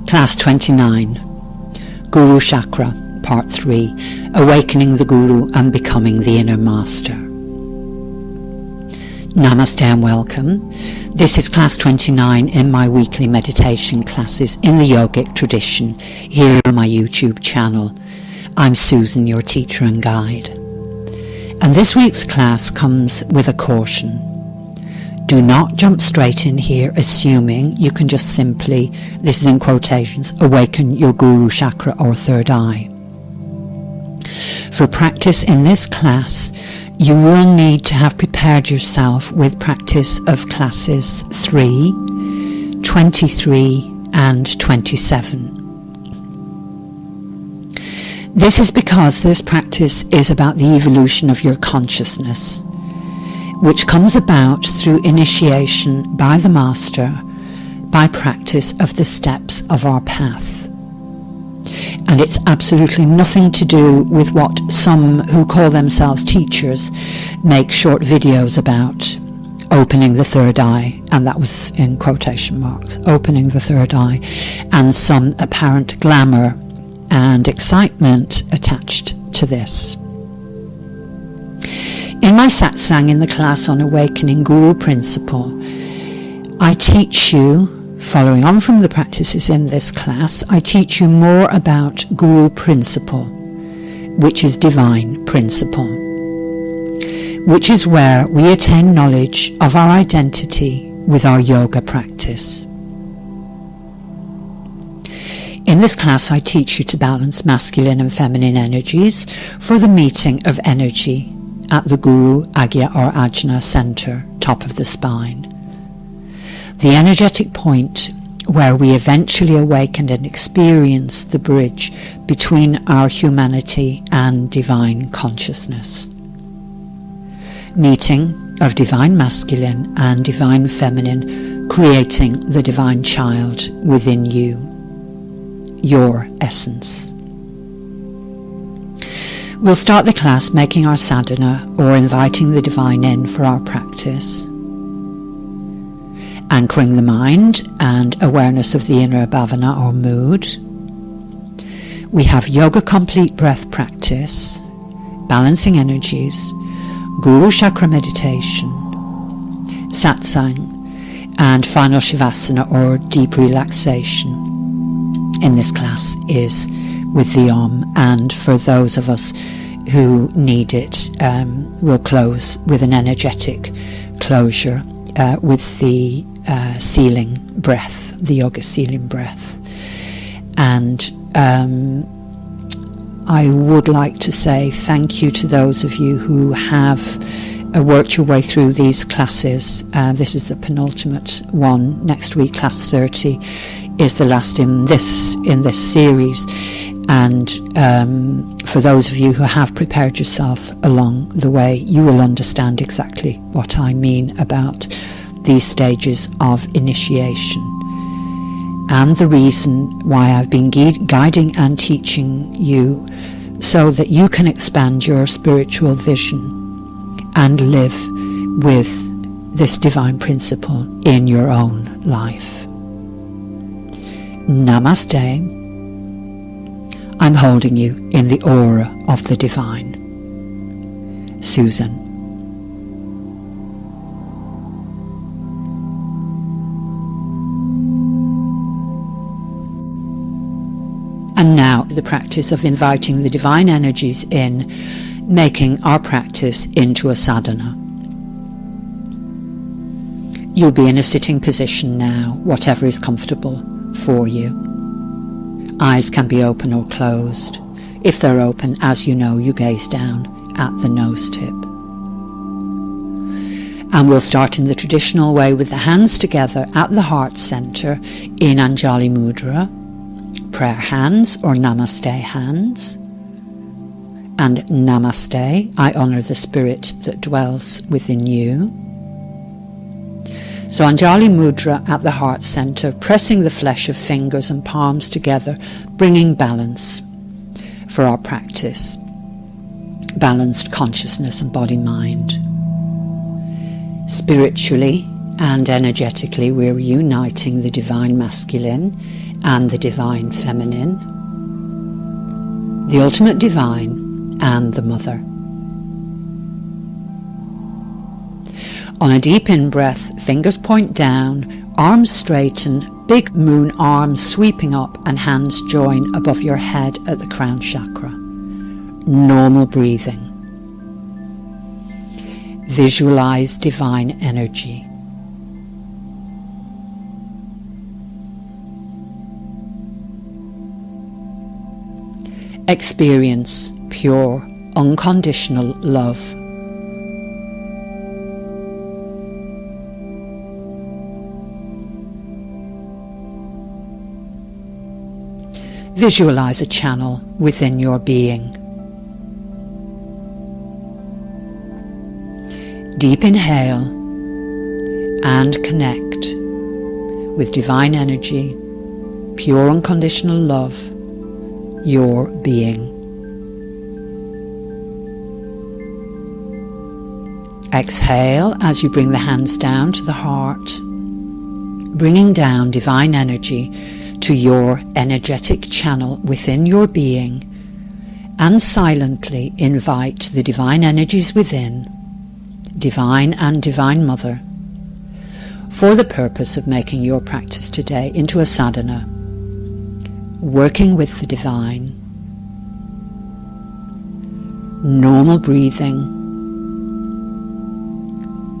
Class 29, Guru Chakra, Part 3, Awakening the Guru and Becoming the Inner Master. Namaste and welcome. This is Class 29 in my weekly meditation classes in the yogic tradition here on my YouTube channel. I'm Susan, your teacher and guide. And this week's class comes with a caution. Do not jump straight in here assuming you can just simply, this is in quotations, awaken your Guru Chakra or third eye. For practice in this class, you will need to have prepared yourself with practice of classes 3, 23 and 27. This is because this practice is about the evolution of your consciousness, which comes about through initiation by the Master, by practice of the steps of our path. And it's absolutely nothing to do with what some who call themselves teachers make short videos about, opening the third eye, and that was in quotation marks, opening the third eye, and some apparent glamour and excitement attached to this. In my satsang in the class on Awakening Guru Principle, I teach you, following on from the practices in this class, I teach you more about Guru Principle, which is Divine Principle, which is where we attain knowledge of our identity with our yoga practice. In this class, I teach you to balance masculine and feminine energies for the meeting of energy at the Guru, Agya or Ajna center, top of the spine. The energetic point where we eventually awaken and experience the bridge between our humanity and divine consciousness. Meeting of divine masculine and divine feminine, creating the divine child within you, your essence. We'll start the class making our sadhana, or inviting the divine in for our practice. Anchoring the mind and awareness of the inner bhavana or mood. We have yoga complete breath practice, balancing energies, Guru Chakra meditation, satsang, and final shavasana or deep relaxation. In this class is with the Om, and for those of us who need it, we'll close with an energetic closure with the sealing breath, the yoga sealing breath. And I would like to say thank you to those of you who have worked your way through these classes. This is the penultimate one. Next week, class 30 is the last in this series. And for those of you who have prepared yourself along the way, you will understand exactly what I mean about these stages of initiation and the reason why I've been guiding and teaching you, so that you can expand your spiritual vision and live with this divine principle in your own life. Namaste. I'm holding you in the aura of the divine. Susan. And now the practice of inviting the divine energies in, making our practice into a sadhana. You'll be in a sitting position now, whatever is comfortable for you. Eyes can be open or closed. If they're open, as you know, you gaze down at the nose tip. And we'll start in the traditional way with the hands together at the heart center in Anjali Mudra, prayer hands or Namaste hands. And Namaste, I honor the spirit that dwells within you. So Anjali Mudra at the heart center, pressing the flesh of fingers and palms together, bringing balance for our practice. Balanced consciousness and body-mind. Spiritually and energetically, we're uniting the divine masculine and the divine feminine, the ultimate divine and the mother. On a deep in-breath, fingers point down, arms straighten, big moon arms sweeping up and hands join above your head at the crown chakra. Normal breathing. Visualize divine energy. Experience pure, unconditional love. Visualize a channel within your being. Deep inhale and connect with divine energy, pure unconditional love, your being. Exhale as you bring the hands down to the heart, bringing down divine energy to your energetic channel within your being, and silently invite the divine energies within, divine and divine mother, for the purpose of making your practice today into a sadhana, working with the divine. Normal breathing,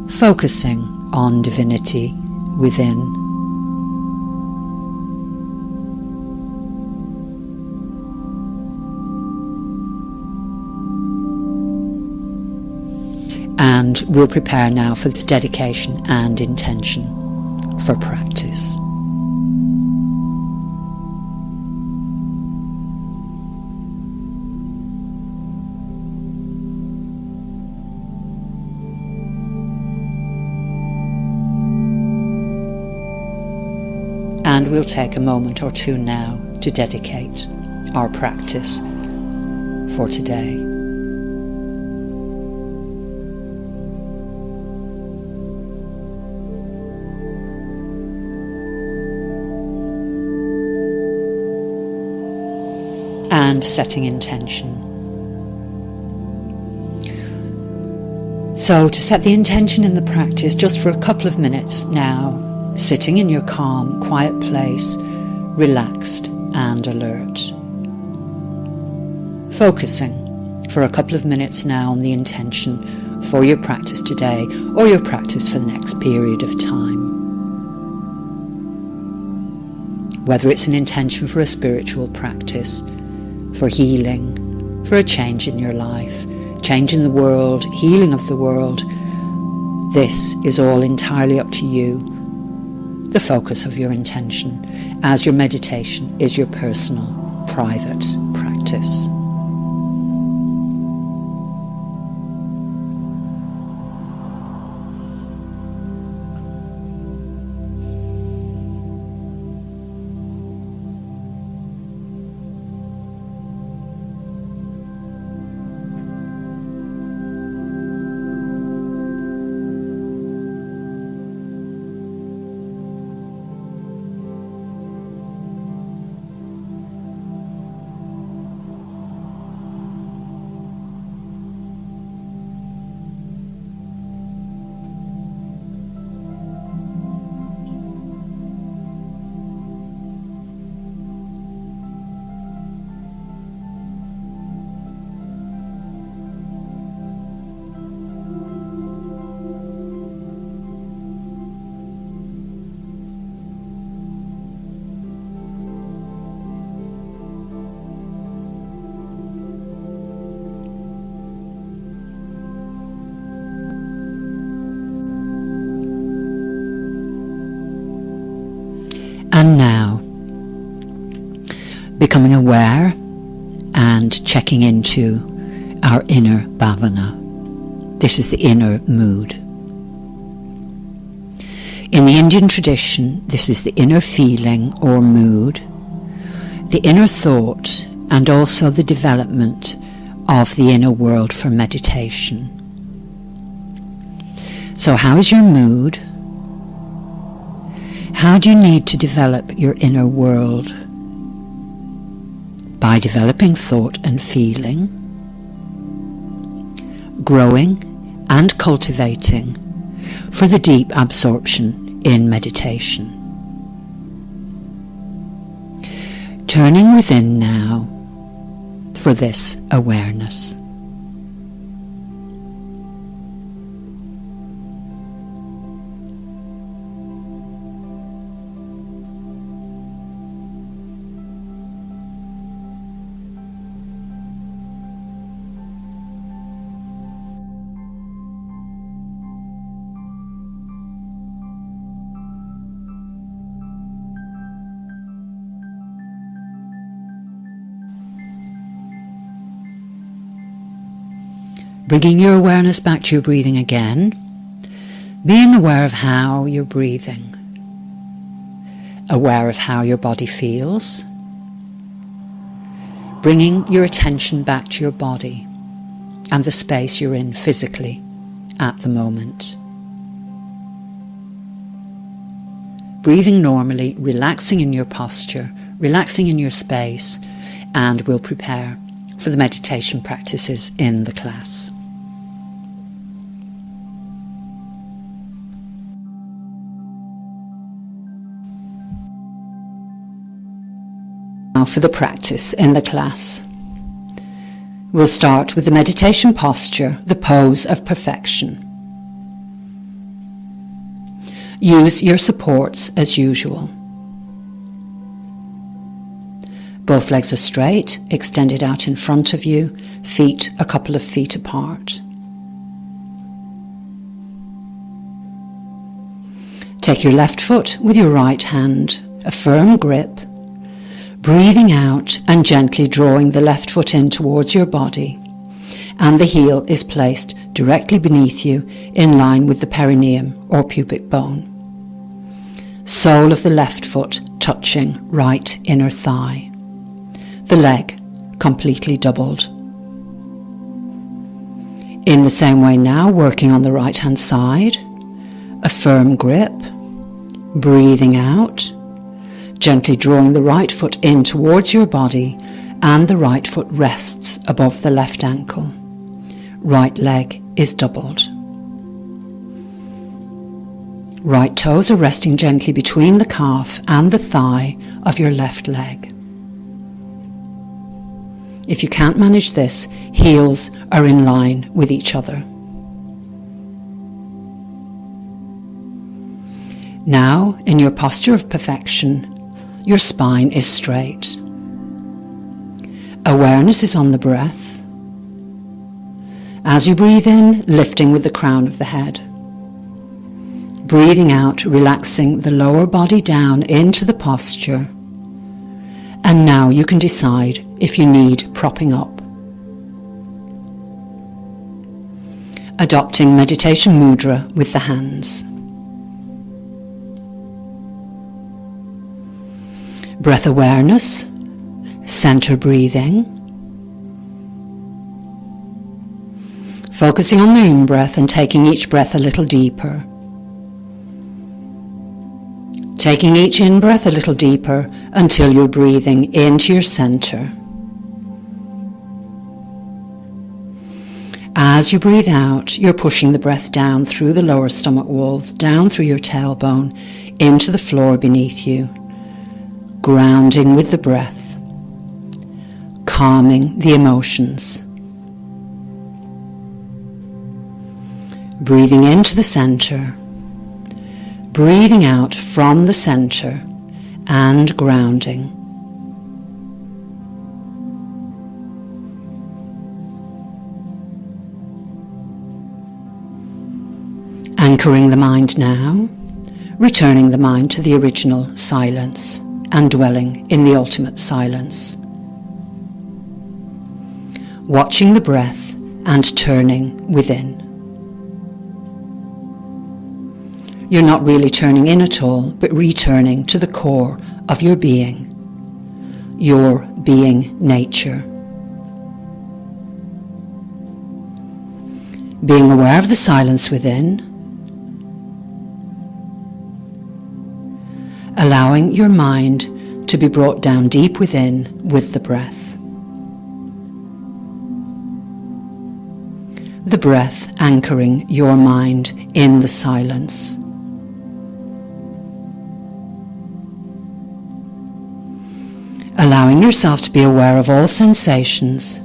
focusing on divinity within. And we'll prepare now for this dedication and intention for practice. And we'll take a moment or two now to dedicate our practice for today. And setting intention. So to set the intention in the practice, just for a couple of minutes now, sitting in your calm, quiet place, relaxed and alert. Focusing for a couple of minutes now on the intention for your practice today or your practice for the next period of time. Whether it's an intention for a spiritual practice, for healing, for a change in your life, change in the world, healing of the world, this is all entirely up to you, the focus of your intention, as your meditation is your personal, private practice. And now, becoming aware and checking into our inner bhavana. This is the inner mood. In the Indian tradition, this is the inner feeling or mood, the inner thought, and also the development of the inner world for meditation. So how is your mood? How do you need to develop your inner world? By developing thought and feeling, growing and cultivating for the deep absorption in meditation. Turning within now for this awareness. Bringing your awareness back to your breathing again, being aware of how you're breathing, aware of how your body feels, bringing your attention back to your body and the space you're in physically at the moment. Breathing normally, relaxing in your posture, relaxing in your space, and we'll prepare for the meditation practices in the class. Now for the practice in the class. We'll start with the meditation posture, the pose of perfection. Use your supports as usual. Both legs are straight, extended out in front of you, feet a couple of feet apart. Take your left foot with your right hand, a firm grip, breathing out and gently drawing the left foot in towards your body, and the heel is placed directly beneath you in line with the perineum or pubic bone. Sole of the left foot touching right inner thigh. The leg completely doubled. In the same way now, working on the right hand side, a firm grip, breathing out, gently drawing the right foot in towards your body, and the right foot rests above the left ankle. Right leg is doubled. Right toes are resting gently between the calf and the thigh of your left leg. If you can't manage this, heels are in line with each other. Now, in your posture of perfection, your spine is straight. Awareness is on the breath. As you breathe in, lifting with the crown of the head. Breathing out, relaxing the lower body down into the posture. And now you can decide if you need propping up. Adopting meditation mudra with the hands. Breath awareness, center breathing. Focusing on the in-breath and taking each breath a little deeper. Taking each in-breath a little deeper until you're breathing into your center. As you breathe out, you're pushing the breath down through the lower stomach walls, down through your tailbone, into the floor beneath you. Grounding with the breath, calming the emotions. Breathing into the center, breathing out from the center, and grounding. Anchoring the mind now, returning the mind to the original silence, and dwelling in the ultimate silence. Watching the breath and turning within. You're not really turning in at all, but returning to the core of your being nature. Being aware of the silence within, allowing your mind to be brought down deep within with the breath. The breath anchoring your mind in the silence. Allowing yourself to be aware of all sensations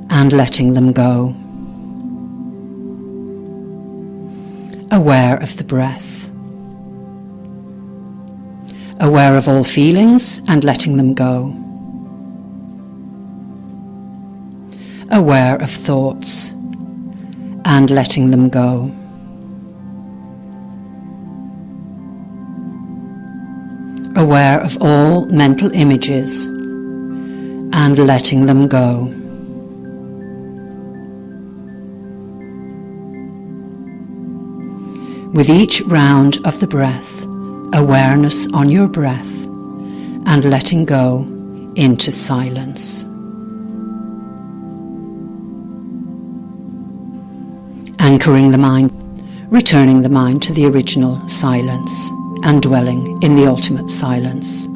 and letting them go. Aware of the breath. Aware of all feelings and letting them go. Aware of thoughts and letting them go. Aware of all mental images and letting them go. With each round of the breath, awareness on your breath and letting go into silence. Anchoring the mind, returning the mind to the original silence and dwelling in the ultimate silence.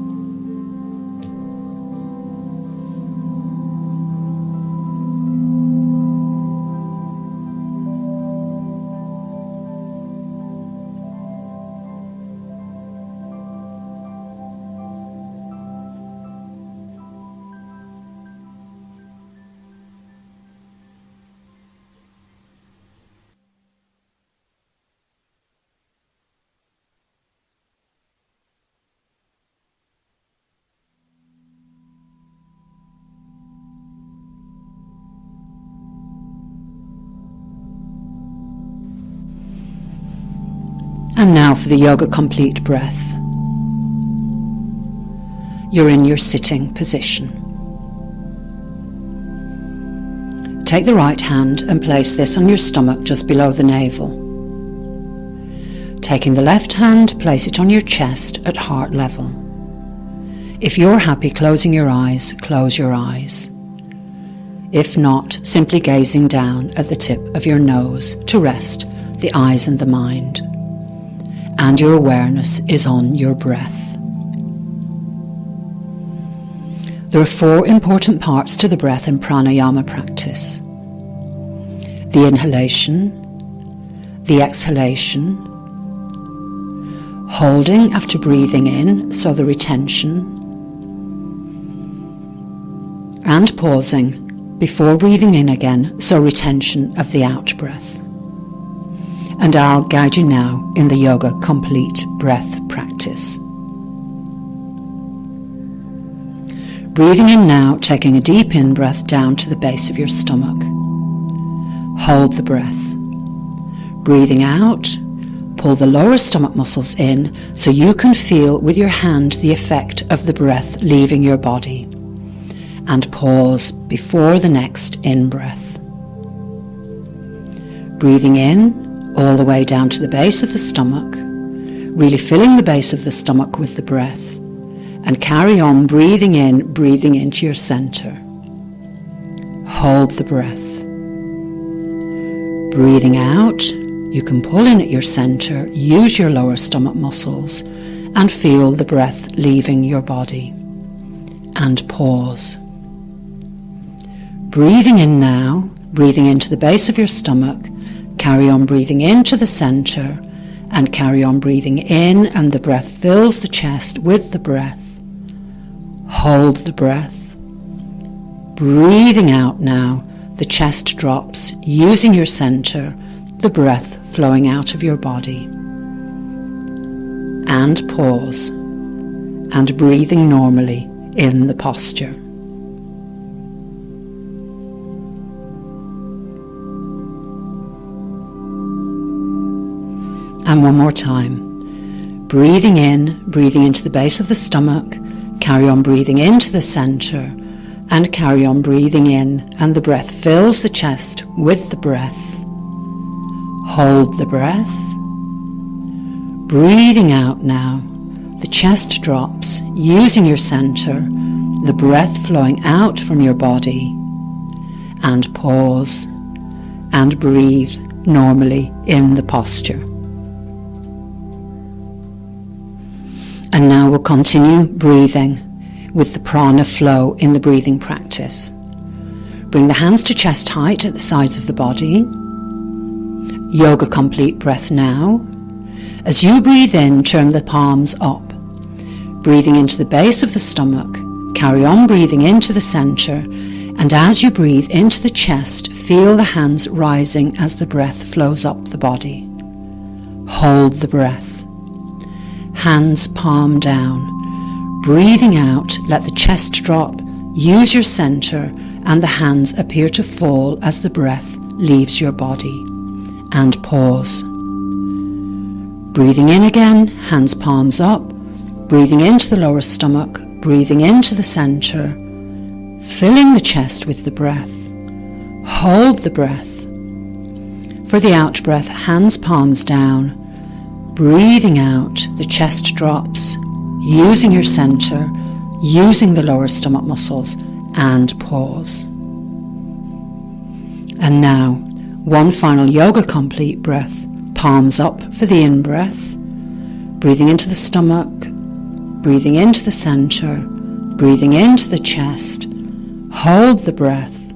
And now for the Yoga Complete breath. You're in your sitting position. Take the right hand and place this on your stomach just below the navel. Taking the left hand, place it on your chest at heart level. If you're happy closing your eyes, close your eyes. If not, simply gazing down at the tip of your nose to rest the eyes and the mind. And your awareness is on your breath. There are 4 important parts to the breath in pranayama practice. The inhalation, the exhalation, holding after breathing in, so the retention, and pausing before breathing in again, so retention of the out breath. And I'll guide you now in the Yoga Complete breath practice. Breathing in now, taking a deep in-breath down to the base of your stomach. Hold the breath. Breathing out, pull the lower stomach muscles in so you can feel with your hand the effect of the breath leaving your body. And pause before the next in-breath. Breathing in, all the way down to the base of the stomach, really filling the base of the stomach with the breath, and carry on breathing into your center. Hold the breath. Breathing out, you can pull in at your center, use your lower stomach muscles, and feel the breath leaving your body. And pause. Breathing in now, breathing into the base of your stomach, carry on breathing into the center and carry on breathing in, and the breath fills the chest with the breath. Hold the breath. Breathing out now, the chest drops, using your center, the breath flowing out of your body. And pause, and breathing normally in the posture. And one more time. Breathing in, breathing into the base of the stomach, carry on breathing into the center, and carry on breathing in, and the breath fills the chest with the breath. Hold the breath. Breathing out now, the chest drops, using your center, the breath flowing out from your body, and pause, and breathe normally in the posture. And now we'll continue breathing with the prana flow in the breathing practice. Bring the hands to chest height at the sides of the body. Yoga complete breath now. As you breathe in, turn the palms up. Breathing into the base of the stomach, carry on breathing into the center, and as you breathe into the chest, feel the hands rising as the breath flows up the body. Hold the breath. Hands palm down. Breathing out, let the chest drop, use your center, and the hands appear to fall as the breath leaves your body. And pause. Breathing in again, hands palms up, breathing into the lower stomach, breathing into the center, filling the chest with the breath. Hold the breath. For the out breath, hands palms down, breathing out, the chest drops, using your center, using the lower stomach muscles, and pause. And now, one final yoga complete breath, palms up for the in-breath, breathing into the stomach, breathing into the center, breathing into the chest, hold the breath,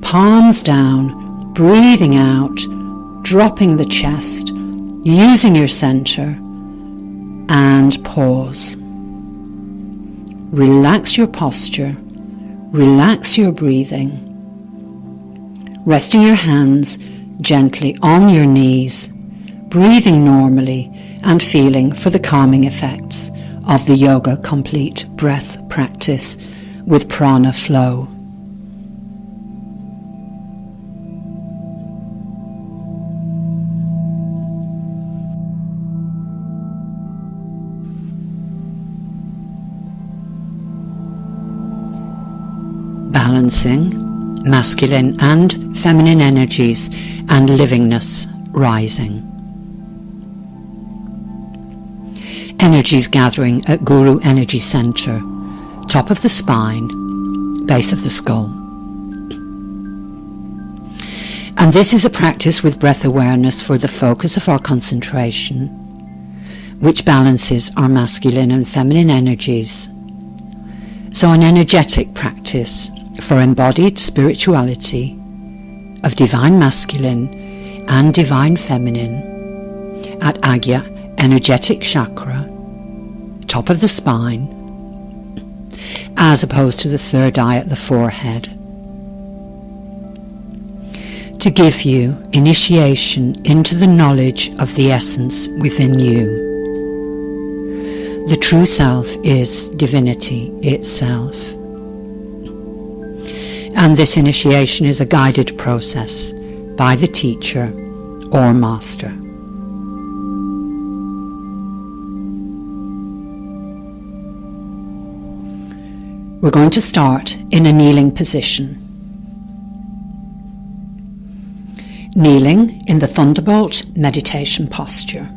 palms down, breathing out, dropping the chest, using your center, and pause. Relax your posture, relax your breathing, resting your hands gently on your knees, breathing normally and feeling for the calming effects of the yoga complete breath practice with prana flow. Balancing masculine and feminine energies and livingness rising. Energies gathering at Guru Energy Center, top of the spine, base of the skull. And this is a practice with breath awareness for the focus of our concentration, which balances our masculine and feminine energies. So an energetic practice for embodied spirituality of divine masculine and divine feminine at Agya energetic chakra, top of the spine, as opposed to the third eye at the forehead, to give you initiation into the knowledge of the essence within you. The true self is divinity itself. And this initiation is a guided process by the teacher or master. We're going to start in a kneeling position. Kneeling in the Thunderbolt meditation posture.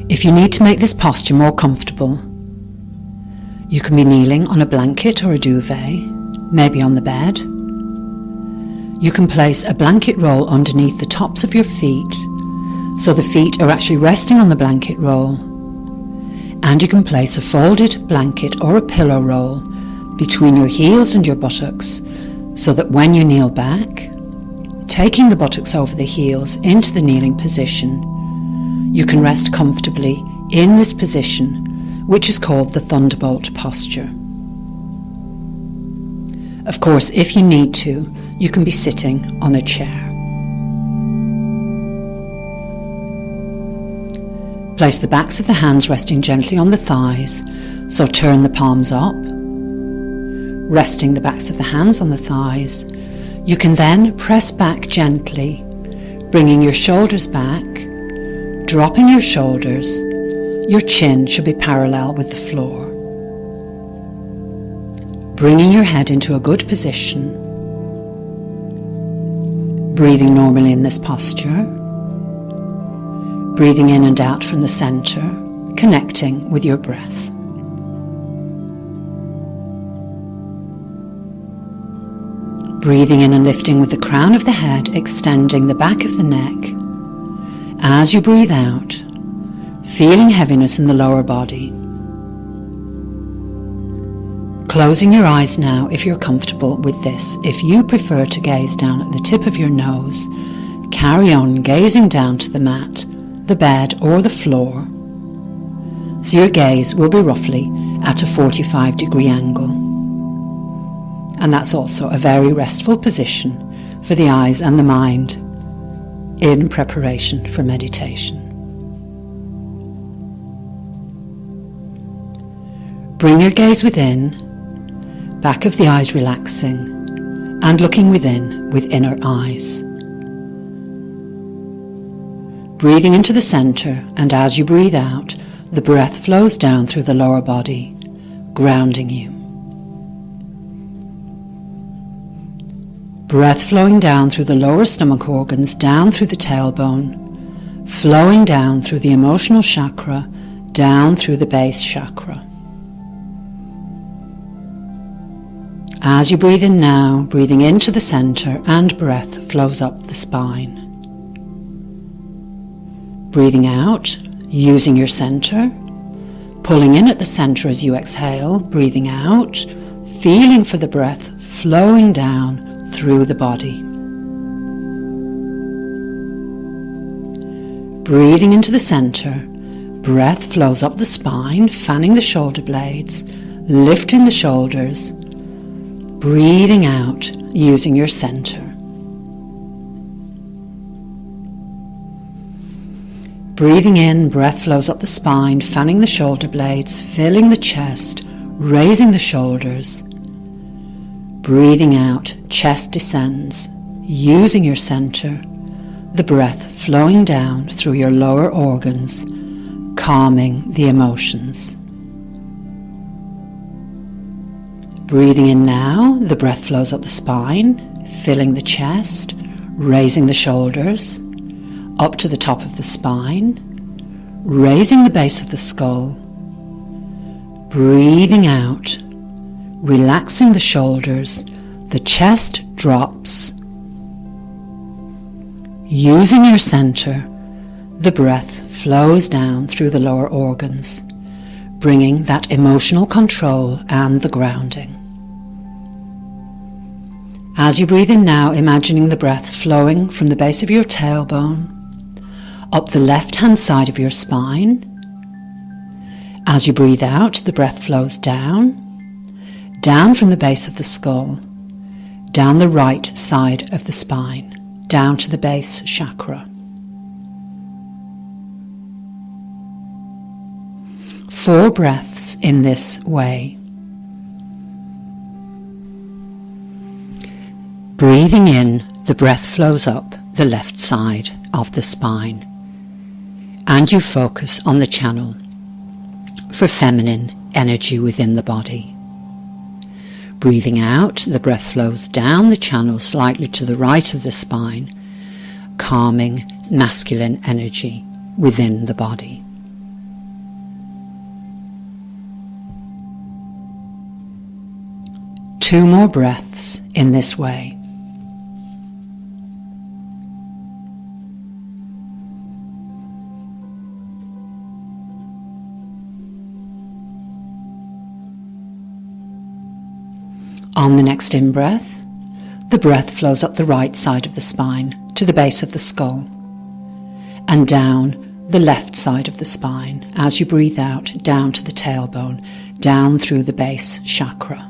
If you need to make this posture more comfortable, you can be kneeling on a blanket or a duvet, maybe on the bed. You can place a blanket roll underneath the tops of your feet, so the feet are actually resting on the blanket roll. And you can place a folded blanket or a pillow roll between your heels and your buttocks, so that when you kneel back, taking the buttocks over the heels into the kneeling position, you can rest comfortably in this position, which is called the Thunderbolt posture. Of course, if you need to, you can be sitting on a chair. Place the backs of the hands resting gently on the thighs, so turn the palms up. Resting the backs of the hands on the thighs, you can then press back gently, bringing your shoulders back, dropping your shoulders. Your chin should be parallel with the floor. Bringing your head into a good position. Breathing normally in this posture. Breathing in and out from the center, connecting with your breath. Breathing in and lifting with the crown of the head, extending the back of the neck, As you breathe out, feeling heaviness in the lower body. Closing your eyes now if you're comfortable with this. If you prefer to gaze down at the tip of your nose, carry on gazing down to the mat, the bed or the floor. So your gaze will be roughly at a 45-degree angle. And that's also a very restful position for the eyes and the mind in preparation for meditation. Bring your gaze within, back of the eyes relaxing, and looking within with inner eyes. Breathing into the center, and as you breathe out, the breath flows down through the lower body, grounding you. Breath flowing down through the lower stomach organs, down through the tailbone, flowing down through the emotional chakra, down through the base chakra. As you breathe in now, breathing into the center, and breath flows up the spine. Breathing out, using your center, pulling in at the center as you exhale, breathing out, feeling for the breath flowing down through the body. Breathing into the center, breath flows up the spine, fanning the shoulder blades, lifting the shoulders, breathing out, using your center. Breathing in, breath flows up the spine, fanning the shoulder blades, filling the chest, raising the shoulders. Breathing out, chest descends, using your center, the breath flowing down through your lower organs, calming the emotions. Breathing in now, the breath flows up the spine, filling the chest, raising the shoulders, up to the top of the spine, raising the base of the skull. Breathing out, relaxing the shoulders, the chest drops. Using your center, the breath flows down through the lower organs, bringing that emotional control and the grounding. As you breathe in now, imagining the breath flowing from the base of your tailbone, up the left-hand side of your spine. As you breathe out, the breath flows down from the base of the skull, down the right side of the spine, down to the base chakra. 4 breaths in this way. Breathing in, the breath flows up the left side of the spine, and you focus on the channel for feminine energy within the body. Breathing out, the breath flows down the channel slightly to the right of the spine, calming masculine energy within the body. Two more breaths in this way. On the next in-breath, the breath flows up the right side of the spine to the base of the skull and down the left side of the spine as you breathe out, down to the tailbone, down through the base chakra.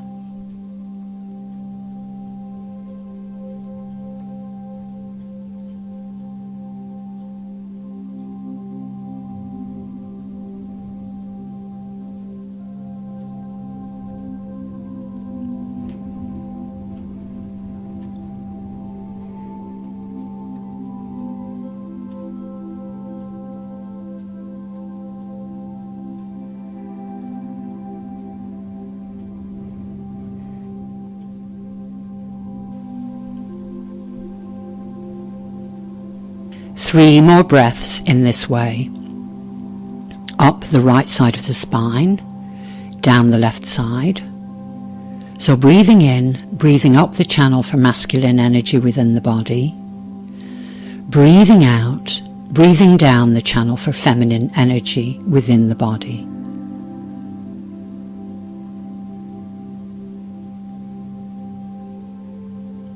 Three more breaths in this way. Up the right side of the spine, down the left side. So breathing in, breathing up the channel for masculine energy within the body. Breathing out, breathing down the channel for feminine energy within the body.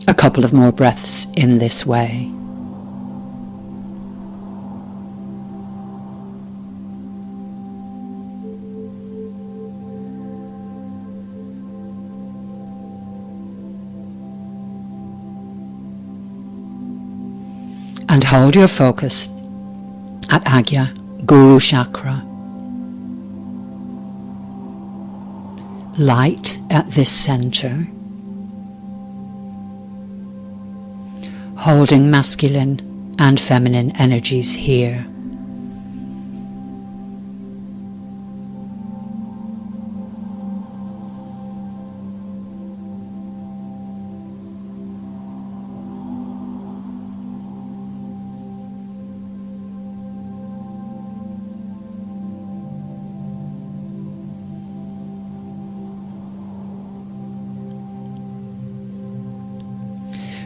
A couple of more breaths in this way. And hold your focus at Agya, Guru Chakra. Light at this center. Holding masculine and feminine energies here.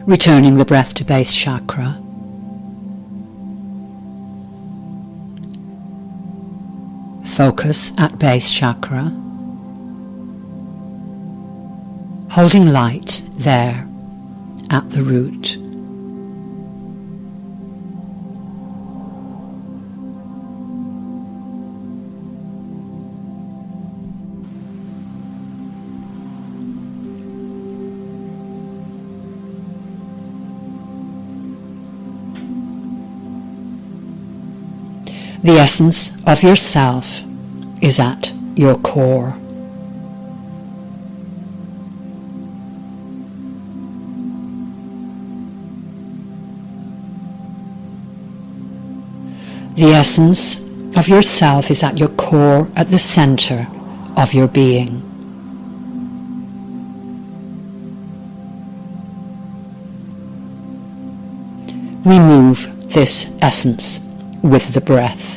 Returning the breath to base chakra. Focus at base chakra. Holding light there at the root. The essence of yourself is at your core. The essence of yourself is at your core, at the center of your being. We move this essence with the breath.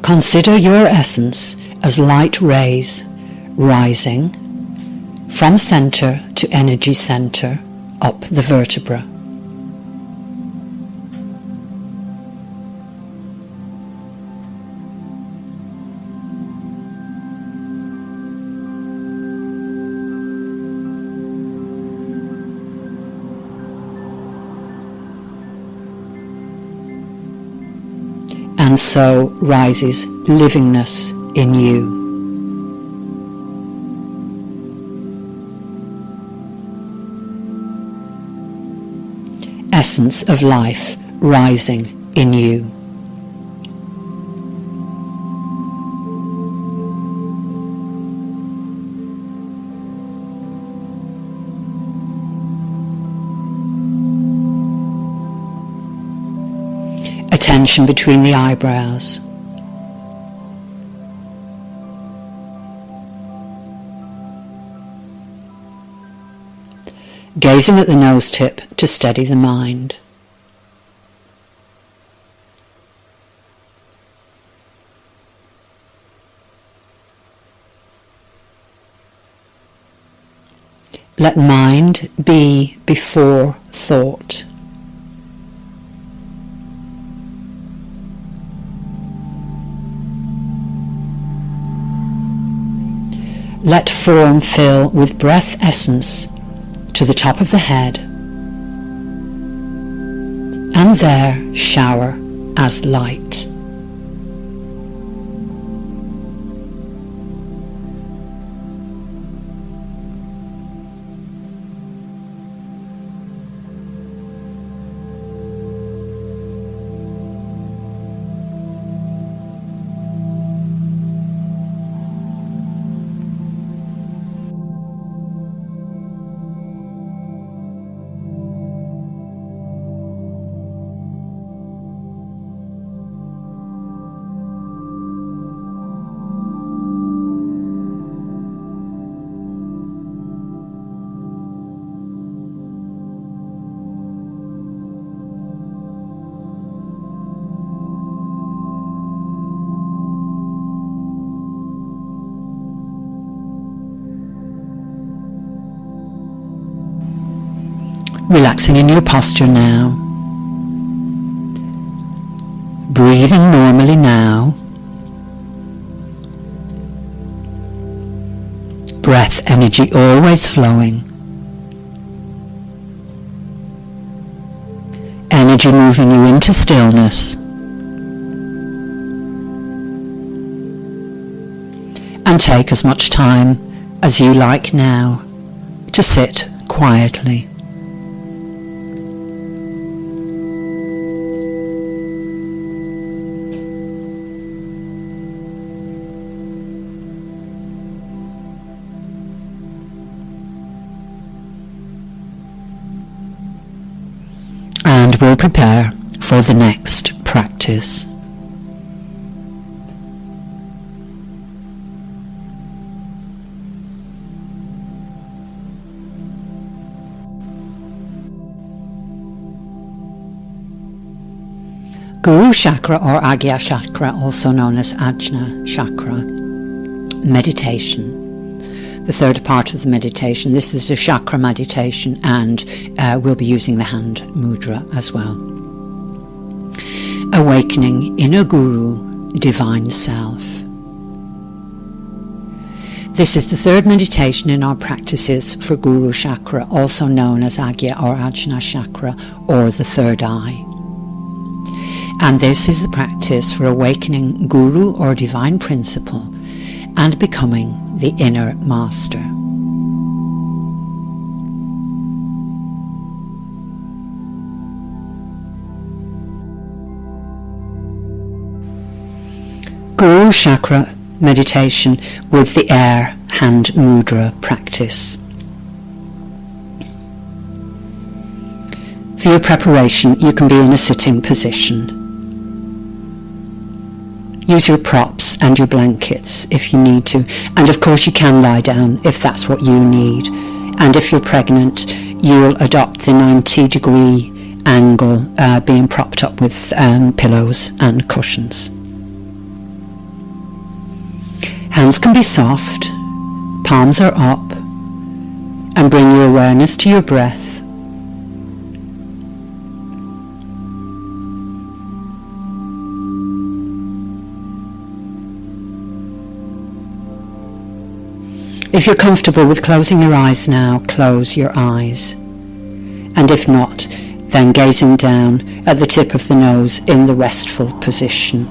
Consider your essence as light rays rising from center to energy center up the vertebra. And so rises livingness in you. Essence of life rising in you. Tension between the eyebrows. Gazing at the nose tip to steady the mind. Let mind be before thought. Let form fill with breath essence to the top of the head, and there shower as light. Relaxing in your posture now. Breathing normally now. Breath energy always flowing. Energy moving you into stillness. And take as much time as you like now to sit quietly. And we'll prepare for the next practice. Guru Chakra or Agya Chakra, also known as Ajna Chakra. Meditation. The third part of the meditation. This is a chakra meditation, and we'll be using the hand mudra as well. Awakening inner Guru, divine self. This is the third meditation in our practices for Guru Chakra, also known as Agya or Ajna Chakra, or the third eye. And this is the practice for awakening Guru or divine principle and becoming the inner master. Guru Chakra meditation with the air hand mudra practice. For your preparation, you can be in a sitting position. Use your props and your blankets if you need to, and of course you can lie down if that's what you need. And if you're pregnant, you'll adopt the 90-degree angle, being propped up with pillows and cushions. Hands can be soft, palms are up, and bring your awareness to your breath. If you're comfortable with closing your eyes now, close your eyes. And if not, then gazing down at the tip of the nose in the restful position.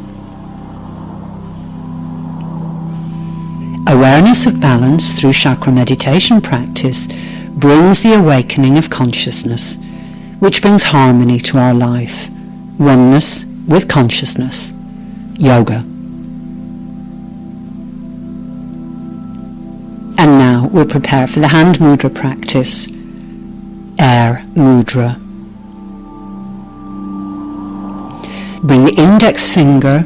Awareness of balance through chakra meditation practice brings the awakening of consciousness, which brings harmony to our life, oneness with consciousness, yoga. And now we'll prepare for the hand mudra practice, air mudra. Bring the index finger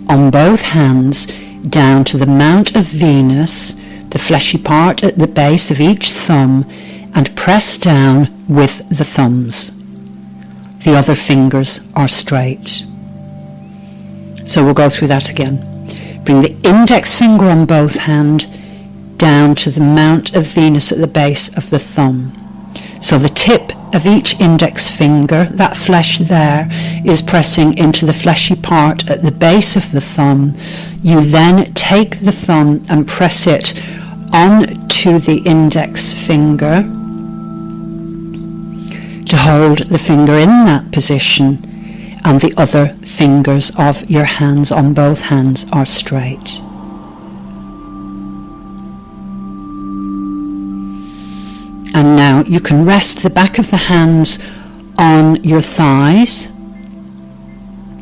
on both hands down to the mount of Venus, the fleshy part at the base of each thumb, and press down with the thumbs. The other fingers are straight. So we'll go through that again. Bring the index finger on both hands down to the mount of Venus at the base of the thumb. So the tip of each index finger, that flesh there, is pressing into the fleshy part at the base of the thumb. You then take the thumb and press it onto the index finger to hold the finger in that position, and the other fingers of your hands on both hands are straight. And now you can rest the back of the hands on your thighs.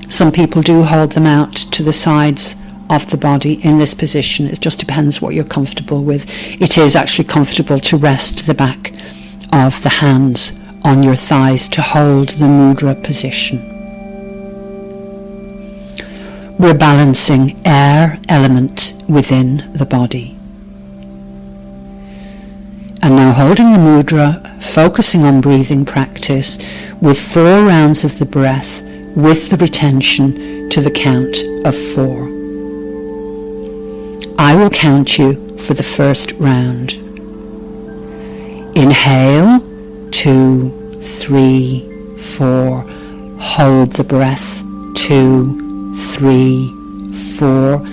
Some people do hold them out to the sides of the body in this position. It just depends what you're comfortable with. It is actually comfortable to rest the back of the hands on your thighs to hold the mudra position. We're balancing air element within the body. And now holding the mudra, focusing on breathing practice with 4 rounds of the breath with the retention to the count of 4. I will count you for the first round. Inhale, 2, 3, 4. Hold the breath, 2, 3, 4.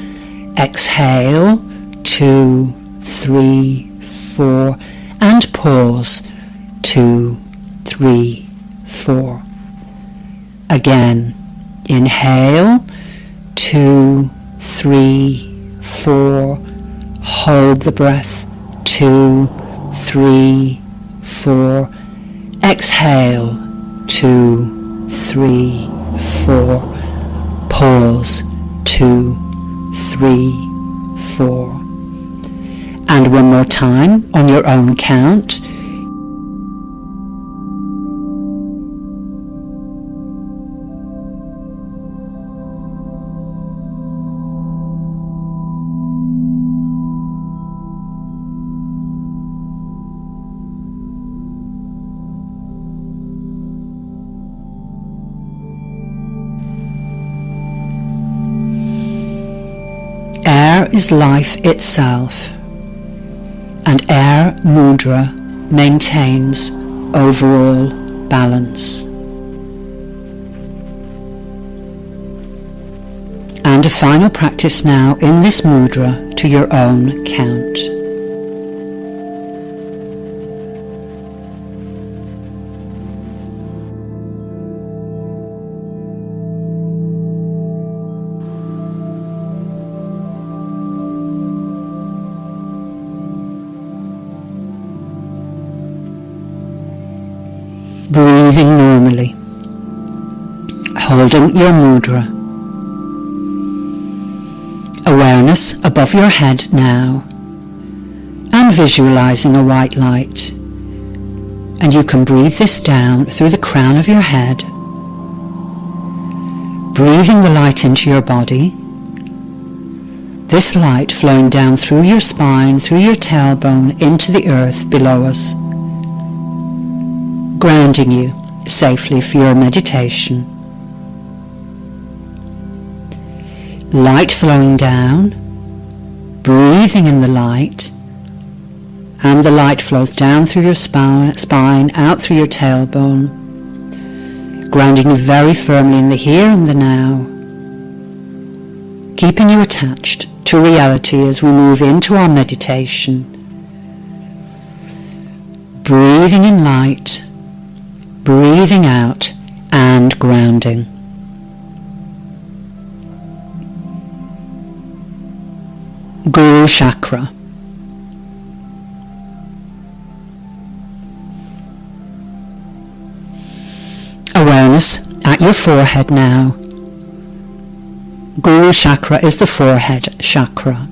Exhale, 2, 3, 4. And pause, 2, 3, 4. Again, inhale, 2, 3, 4. Hold the breath, 2, 3, 4. Exhale, 2, 3, 4. Pause, 2, 3, 4. And one more time on your own count. Air is life itself, and air mudra maintains overall balance. And a final practice now in this mudra to your own count. Breathing normally, holding your mudra. Awareness above your head now, and visualizing a white light. And you can breathe this down through the crown of your head, breathing the light into your body. This light flowing down through your spine, through your tailbone, into the earth below us, grounding you safely for your meditation. Light flowing down, breathing in the light, and the light flows down through your spine, out through your tailbone, grounding you very firmly in the here and the now, keeping you attached to reality as we move into our meditation. Breathing in light, breathing out, and grounding. Guru Chakra. Awareness at your forehead now. Guru Chakra is the forehead chakra.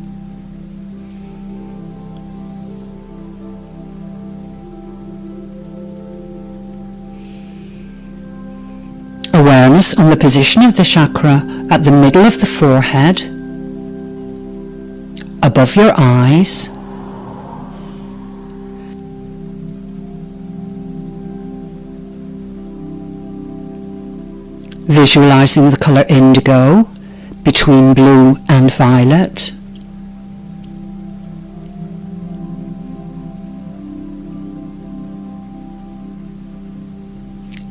Awareness on the position of the chakra at the middle of the forehead, above your eyes, visualizing the color indigo between blue and violet.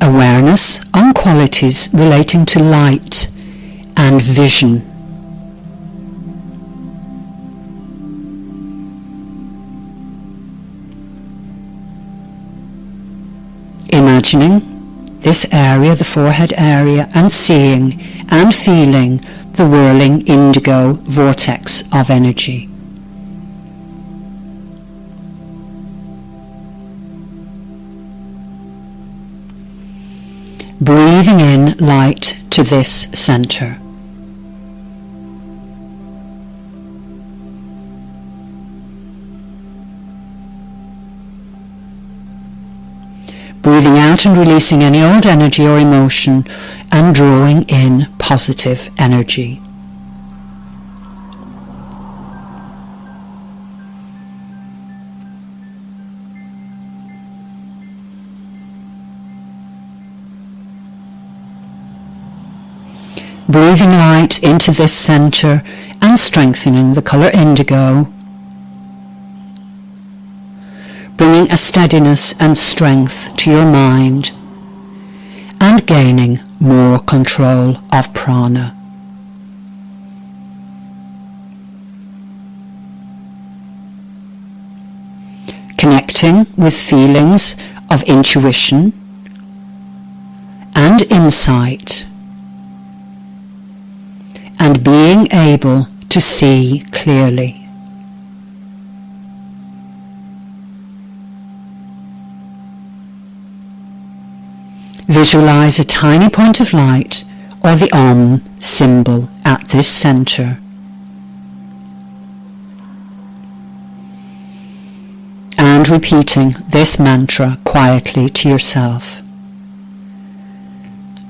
Awareness on qualities relating to light and vision. Imagining this area, the forehead area, and seeing and feeling the whirling indigo vortex of energy. Breathing in light to this center. Breathing out and releasing any old energy or emotion and drawing in positive energy. Breathing light into this center and strengthening the color indigo. bringing a steadiness and strength to your mind and gaining more control of prana. Connecting with feelings of intuition and insight, and being able to see clearly. Visualize a tiny point of light or the Om symbol at this center. And repeating this mantra quietly to yourself.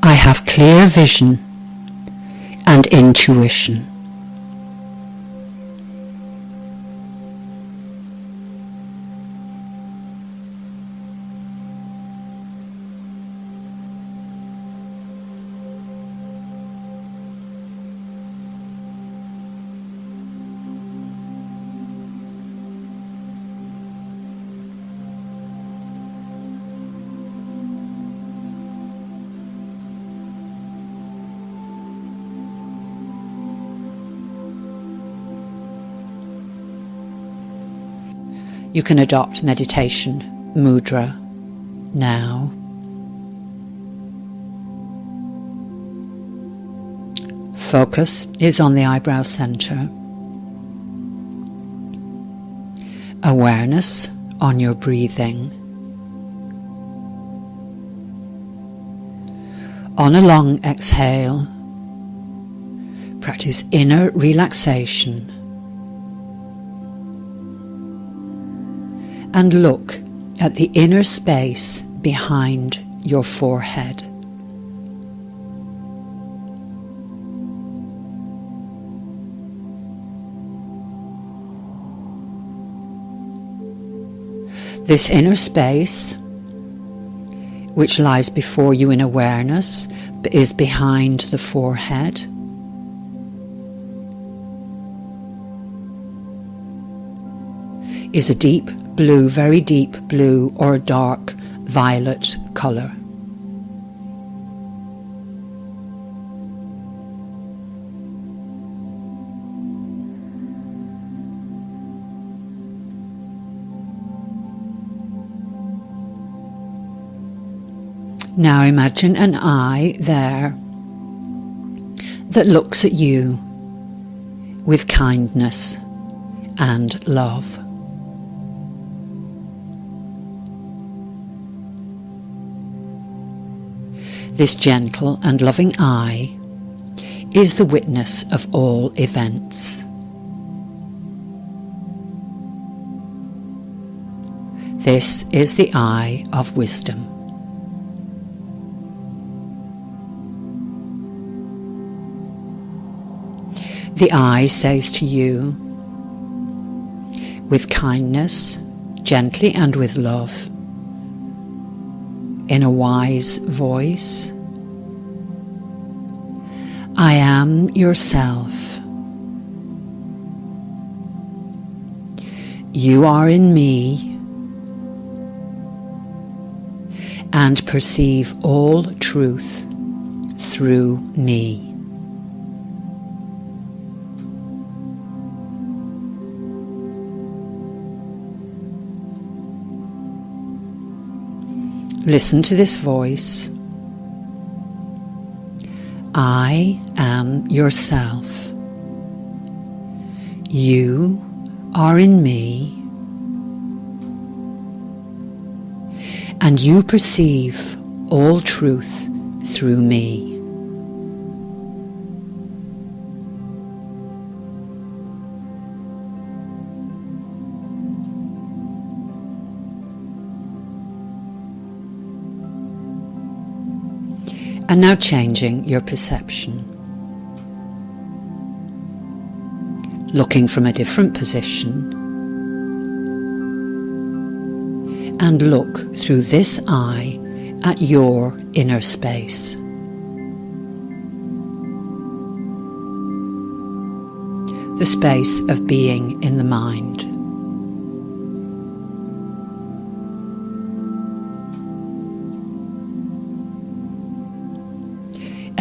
I have clear vision and intuition. You can adopt meditation mudra now. Focus is on the eyebrow center. Awareness on your breathing. On a long exhale, practice inner relaxation. And look at the inner space behind your forehead. This inner space, which lies before you in awareness, is behind the forehead. Is a deep blue, very deep blue, or a dark violet colour. Now imagine an eye there that looks at you with kindness and love. This gentle and loving eye is the witness of all events. This is the eye of wisdom. The eye says to you, with kindness, gently and with love, in a wise voice, I am yourself. You are in me and perceive all truth through me. Listen to this voice. I am yourself. You are in me, and you perceive all truth through me. And now changing your perception. Looking from a different position. And look through this eye at your inner space. The space of being in the mind.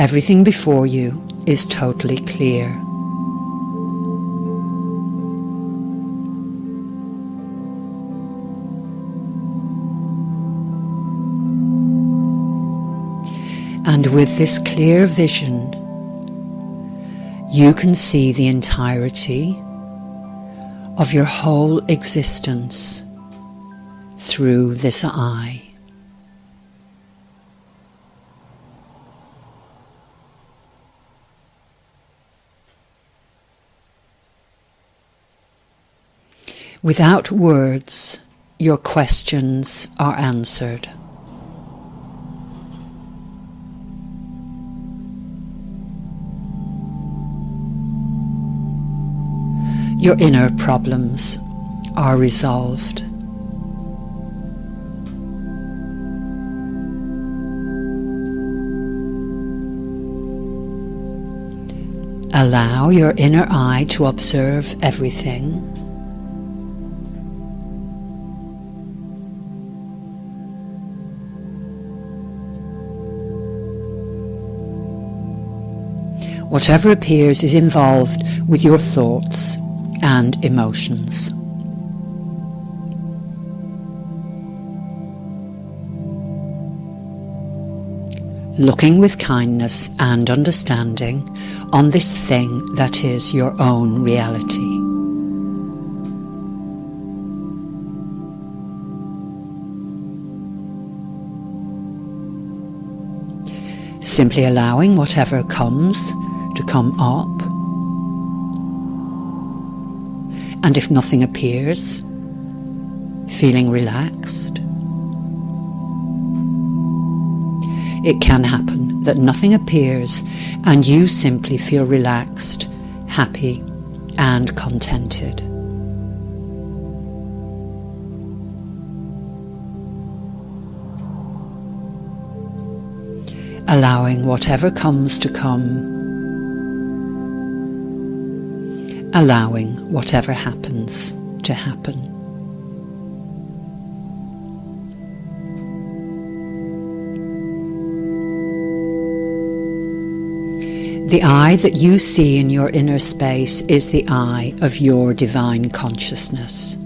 Everything before you is totally clear. And with this clear vision, you can see the entirety of your whole existence through this eye. Without words, your questions are answered. Your inner problems are resolved. Allow your inner eye to observe everything. Whatever appears is involved with your thoughts and emotions. Looking with kindness and understanding on this thing that is your own reality. Simply allowing whatever comes to come up. And if nothing appears, feeling relaxed. It can happen that nothing appears and you simply feel relaxed, happy and contented. Allowing whatever comes to come. Allowing whatever happens to happen. The eye that you see in your inner space is the eye of your divine consciousness.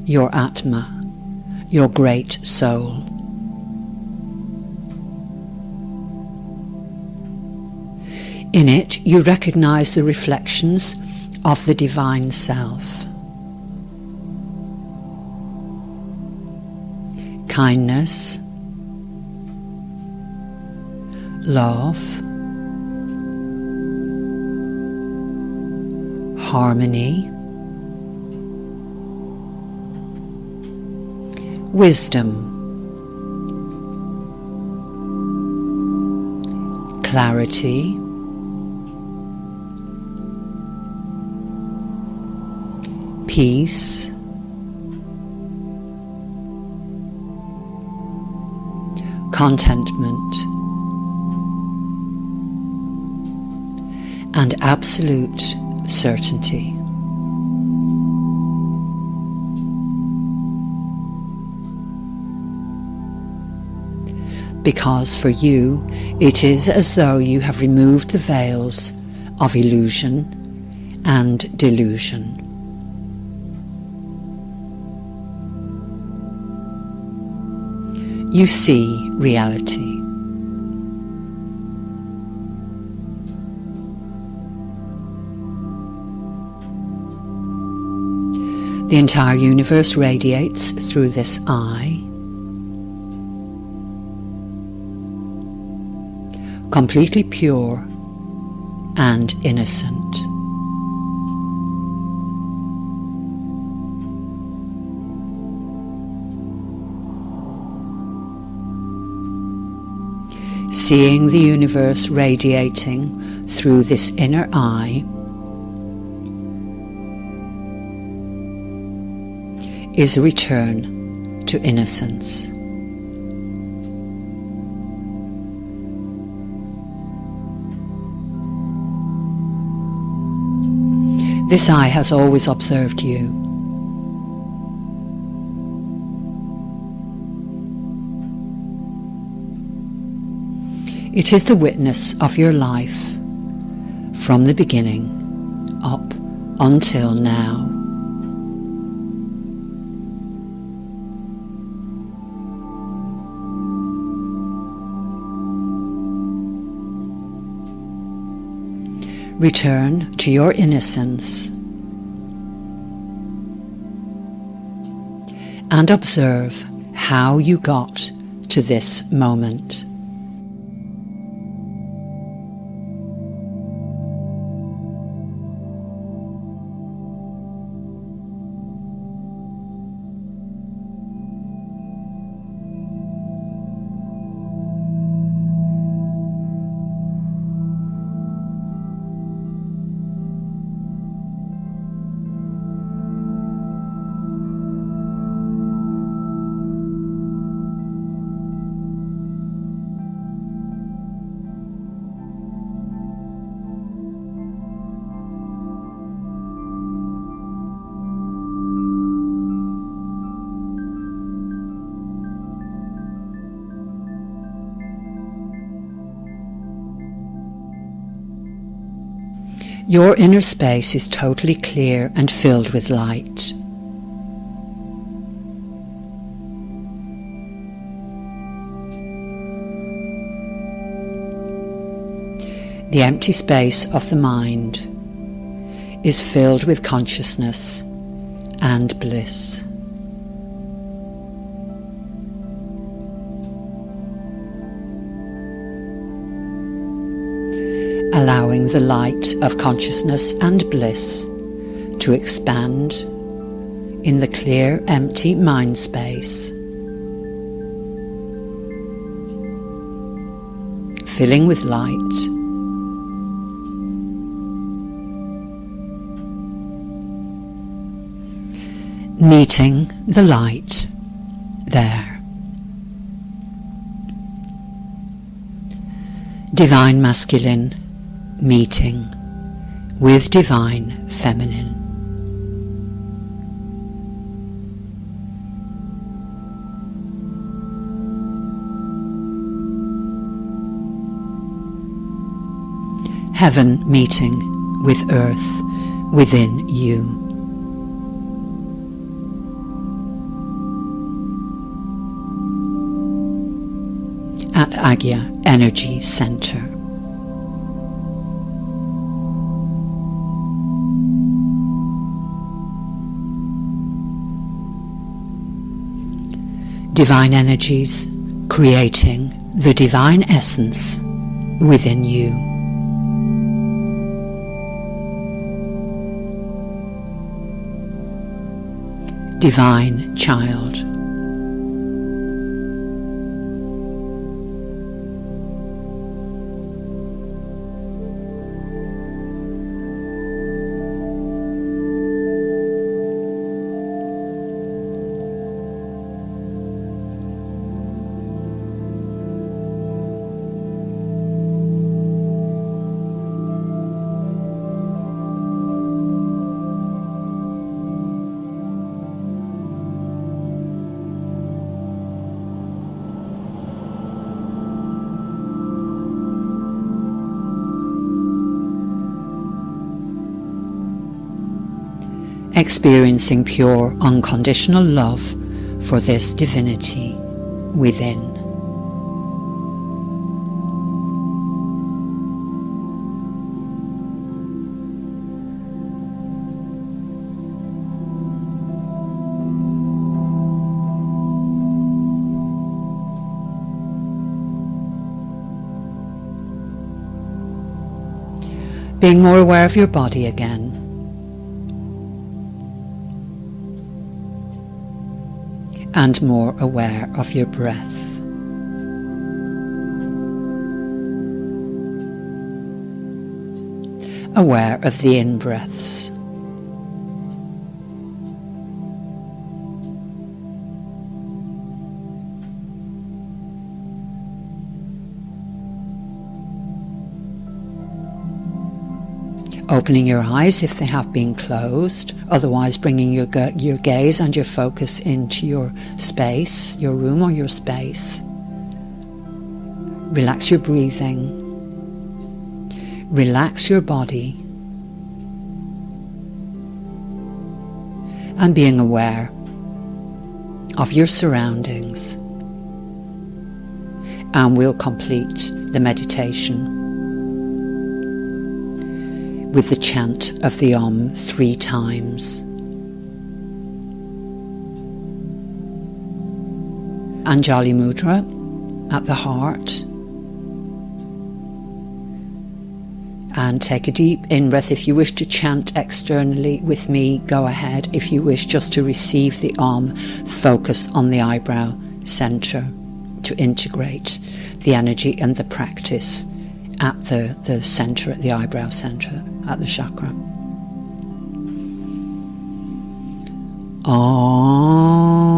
Your Atma, your great soul. In it, you recognize the reflections of the divine self. Kindness, love, harmony, wisdom, clarity, peace, contentment, and absolute certainty. Because for you, it is as though you have removed the veils of illusion and delusion. You see reality. The entire universe radiates through this eye, completely pure and innocent. Seeing the universe radiating through this inner eye is a return to innocence. This eye has always observed you. It is the witness of your life from the beginning up until now. Return to your innocence and observe how you got to this moment. Your inner space is totally clear and filled with light. The empty space of the mind is filled with consciousness and bliss. Allowing the light of consciousness and bliss to expand in the clear, empty mind space, filling with light, meeting the light there. Divine Masculine meeting with Divine Feminine. Heaven meeting with Earth within you. At Agya Energy Center. Divine energies creating the divine essence within you. Divine Child. Experiencing pure, unconditional love for this divinity within. Being more aware of your body again. And more aware of your breath. Aware of the in-breaths. Opening your eyes if they have been closed, otherwise bringing your gaze and your focus into your space, your room or your space. Relax your breathing. Relax your body. And being aware of your surroundings. And we'll complete the meditation with the chant of the Om 3 times. Anjali Mudra at the heart. And take a deep in-breath. If you wish to chant externally with me, go ahead. If you wish just to receive the Om, focus on the eyebrow center to integrate the energy and the practice at the center, at the eyebrow center, at the chakra. Om.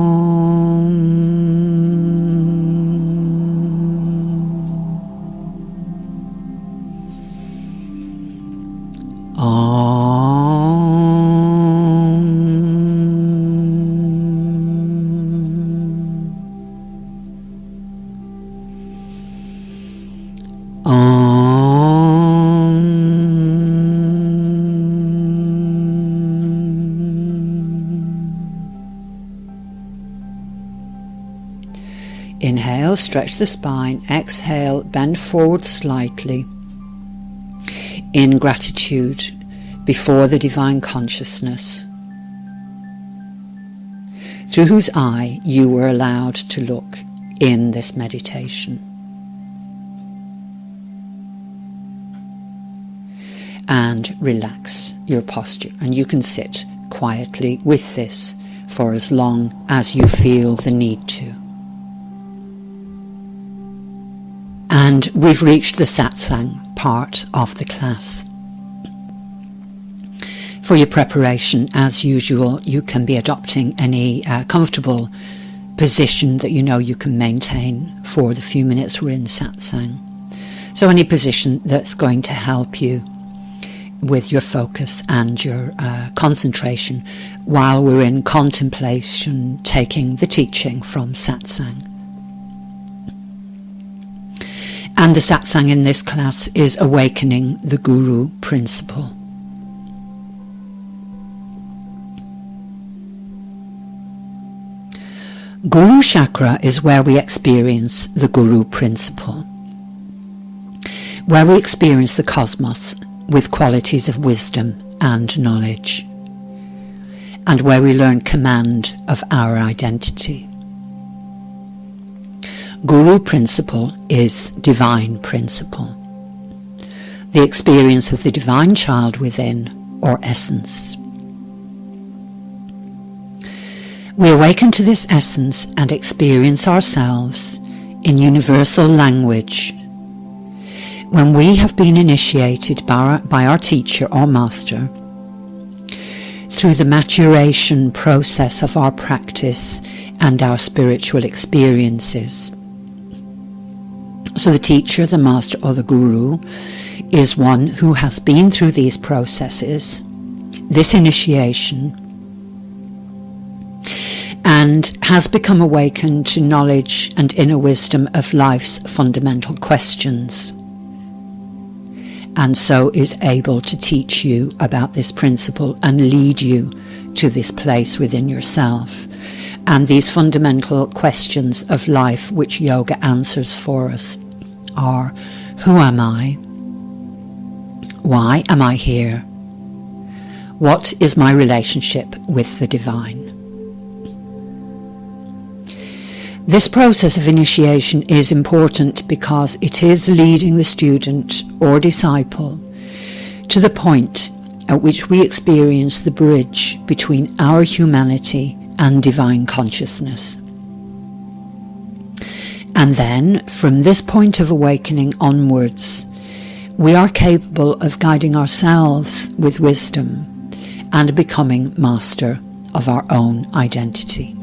Inhale, stretch the spine. Exhale, bend forward slightly in gratitude before the divine consciousness, through whose eye you were allowed to look in this meditation. And relax your posture, and you can sit quietly with this for as long as you feel the need to. And we've reached the satsang part of the class. For your preparation, as usual, you can be adopting any comfortable position that you know you can maintain for the few minutes we're in satsang. So any position that's going to help you with your focus and your concentration while we're in contemplation, taking the teaching from satsang. And the satsang in this class is awakening the Guru principle. Guru Chakra is where we experience the Guru principle, where we experience the cosmos with qualities of wisdom and knowledge, and where we learn command of our identity. Guru principle is divine principle, the experience of the divine child within, or essence. We awaken to this essence and experience ourselves in universal language when we have been initiated by our teacher or master through the maturation process of our practice and our spiritual experiences. So the teacher, the master, or the guru is one who has been through these processes, this initiation, and has become awakened to knowledge and inner wisdom of life's fundamental questions, and so is able to teach you about this principle and lead you to this place within yourself. And these fundamental questions of life which yoga answers for us are: who am I? Why am I here? What is my relationship with the divine? This process of initiation is important because it is leading the student or disciple to the point at which we experience the bridge between our humanity and divine consciousness. And then, from this point of awakening onwards, we are capable of guiding ourselves with wisdom and becoming master of our own identity.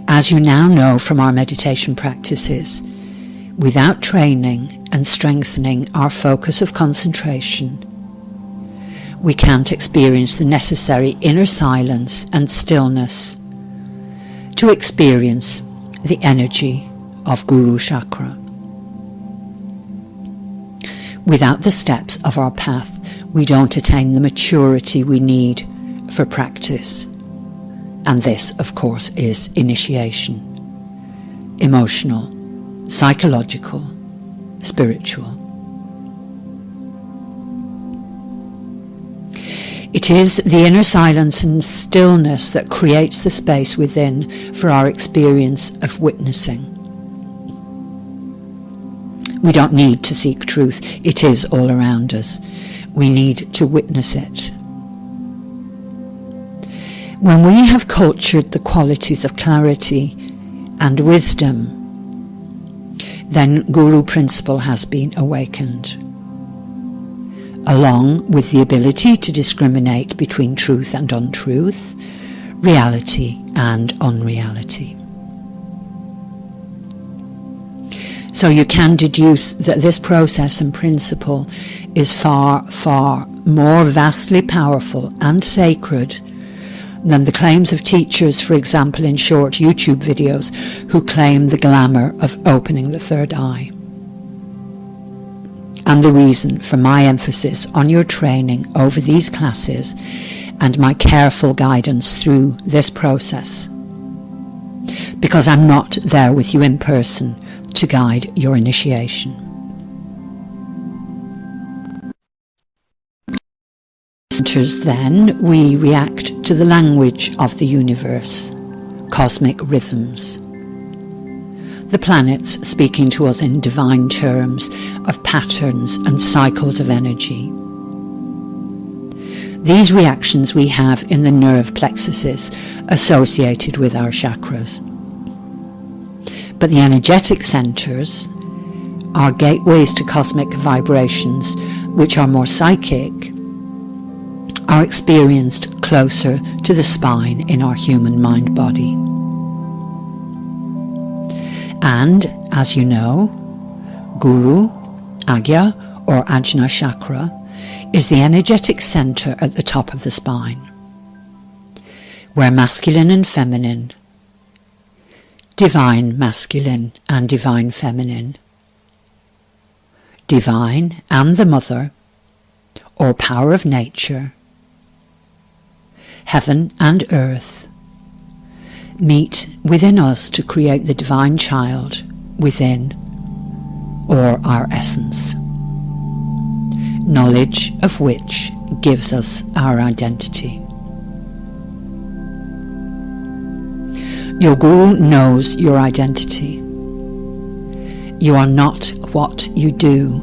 As you now know from our meditation practices, without training and strengthening our focus of concentration, we can't experience the necessary inner silence and stillness to experience the energy of Guru Chakra. Without the steps of our path, we don't attain the maturity we need for practice. And this, of course, is initiation. Emotional, psychological, spiritual. It is the inner silence and stillness that creates the space within for our experience of witnessing. We don't need to seek truth. It is all around us. We need to witness it. When we have cultured the qualities of clarity and wisdom, then Guru principle has been awakened, along with the ability to discriminate between truth and untruth, reality and unreality. So you can deduce that this process and principle is far, far more vastly powerful and sacred than the claims of teachers, for example, in short YouTube videos, who claim the glamour of opening the third eye. And the reason for my emphasis on your training over these classes and my careful guidance through this process, because I'm not there with you in person to guide your initiation. Then we react to the language of the universe, cosmic rhythms. The planets speaking to us in divine terms of patterns and cycles of energy. These reactions we have in the nerve plexuses associated with our chakras. But the energetic centers are gateways to cosmic vibrations, which are more psychic, are experienced closer to the spine in our human mind body. And, as you know, Guru, Agya or Ajna Chakra is the energetic center at the top of the spine, where masculine and feminine, divine masculine and divine feminine, divine and the mother, or power of nature, heaven and earth, meet within us to create the divine child within, or our essence, knowledge of which gives us our identity. Your Guru knows your identity. You are not what you do.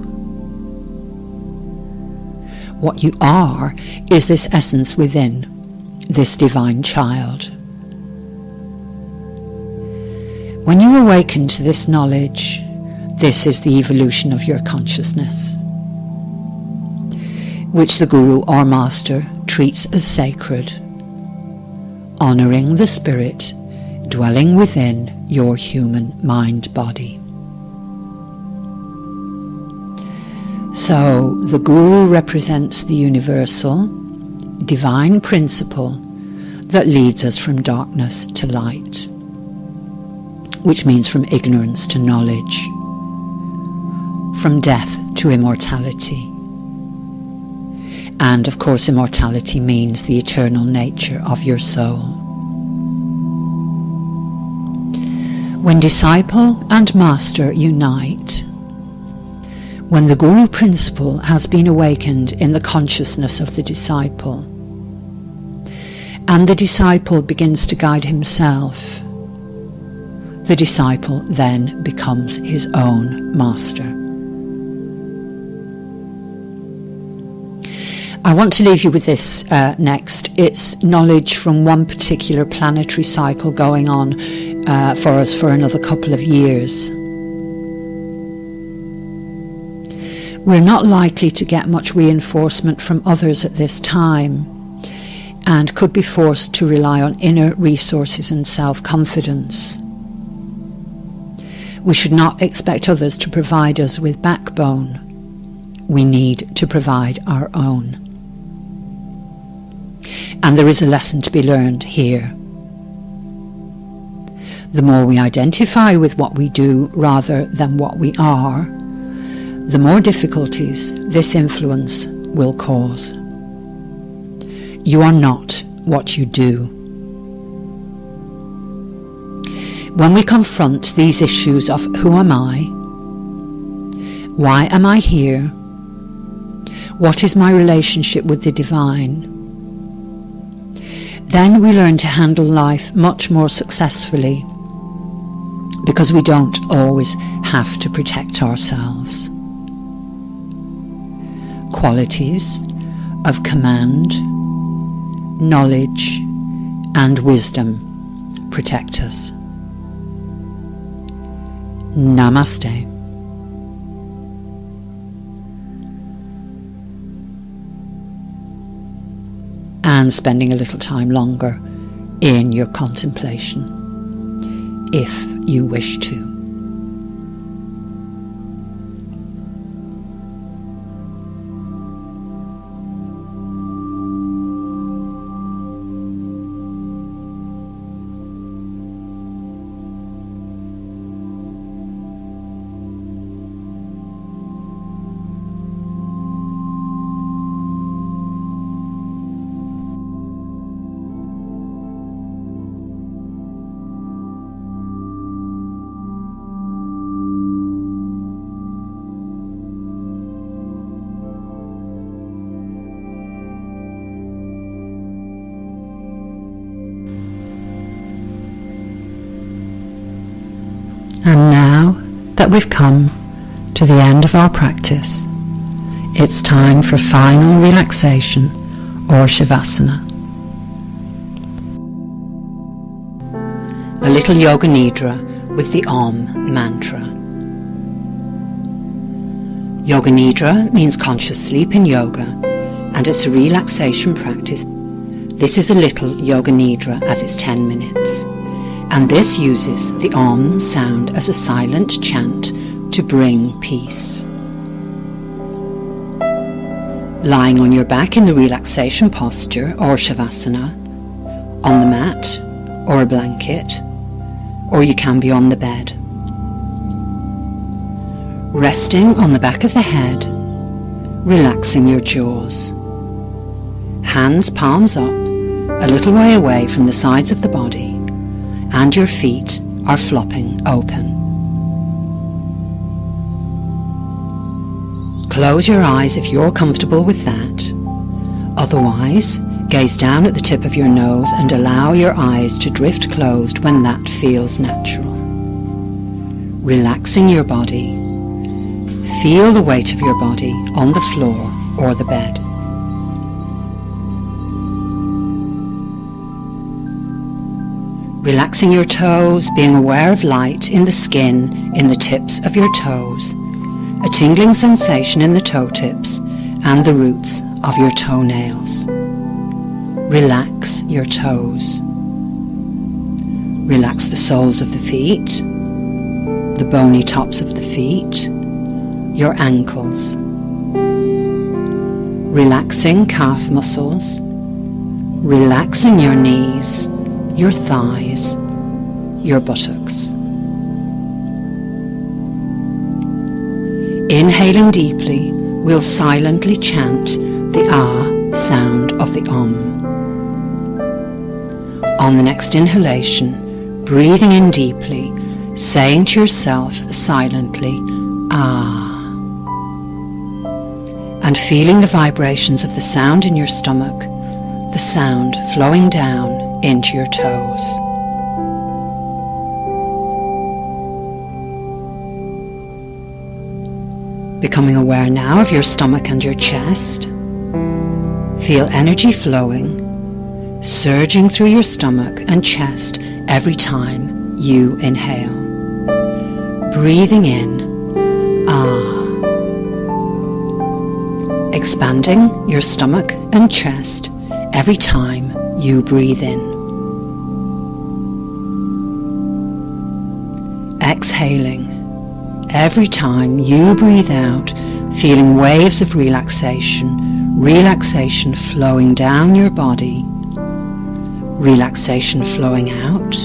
What you are is this essence within, this divine child. When you awaken to this knowledge, this is the evolution of your consciousness, which the Guru or Master treats as sacred, honouring the spirit dwelling within your human mind body. So the Guru represents the universal, divine principle that leads us from darkness to light, which means from ignorance to knowledge, from death to immortality. And of course, immortality means the eternal nature of your soul. When disciple and master unite, when the Guru principle has been awakened in the consciousness of the disciple, and the disciple begins to guide himself, the disciple then becomes his own master. I want to leave you with this next. It's knowledge from one particular planetary cycle going on for us for another couple of years. We're not likely to get much reinforcement from others at this time, and could be forced to rely on inner resources and self-confidence. We should not expect others to provide us with backbone. We need to provide our own. And there is a lesson to be learned here. The more we identify with what we do rather than what we are, the more difficulties this influence will cause. You are not what you do. When we confront these issues of who am I? Why am I here? What is my relationship with the divine? Then we learn to handle life much more successfully, because we don't always have to protect ourselves. Qualities of command, knowledge, and wisdom protect us. Namaste. And spending a little time longer in your contemplation, if you wish to. And now that we've come to the end of our practice, it's time for final relaxation or shavasana. A little yoga nidra with the Om mantra. Yoga nidra means conscious sleep in yoga, and it's a relaxation practice. This is a little yoga nidra as it's 10 minutes. And this uses the Om sound as a silent chant to bring peace. Lying on your back in the relaxation posture or shavasana, on the mat or a blanket, or you can be on the bed. Resting on the back of the head, relaxing your jaws. Hands palms up, a little way away from the sides of the body, and your feet are flopping open. Close your eyes if you're comfortable with that. Otherwise, gaze down at the tip of your nose and allow your eyes to drift closed when that feels natural. Relaxing your body. Feel the weight of your body on the floor or the bed. Relaxing your toes, being aware of light in the skin, in the tips of your toes, a tingling sensation in the toe tips and the roots of your toenails. Relax your toes. Relax the soles of the feet, the bony tops of the feet, your ankles. Relaxing calf muscles, relaxing your knees, your thighs, your buttocks. Inhaling deeply, we'll silently chant the Ah sound of the Om. On the next inhalation, breathing in deeply, saying to yourself silently, Ah, and feeling the vibrations of the sound in your stomach, the sound flowing down into your toes. Becoming aware now of your stomach and your chest. Feel energy flowing, surging through your stomach and chest every time you inhale. Breathing in, Ah. Expanding your stomach and chest every time you breathe in. Exhaling every time you breathe out, feeling waves of relaxation flowing down your body, relaxation flowing out,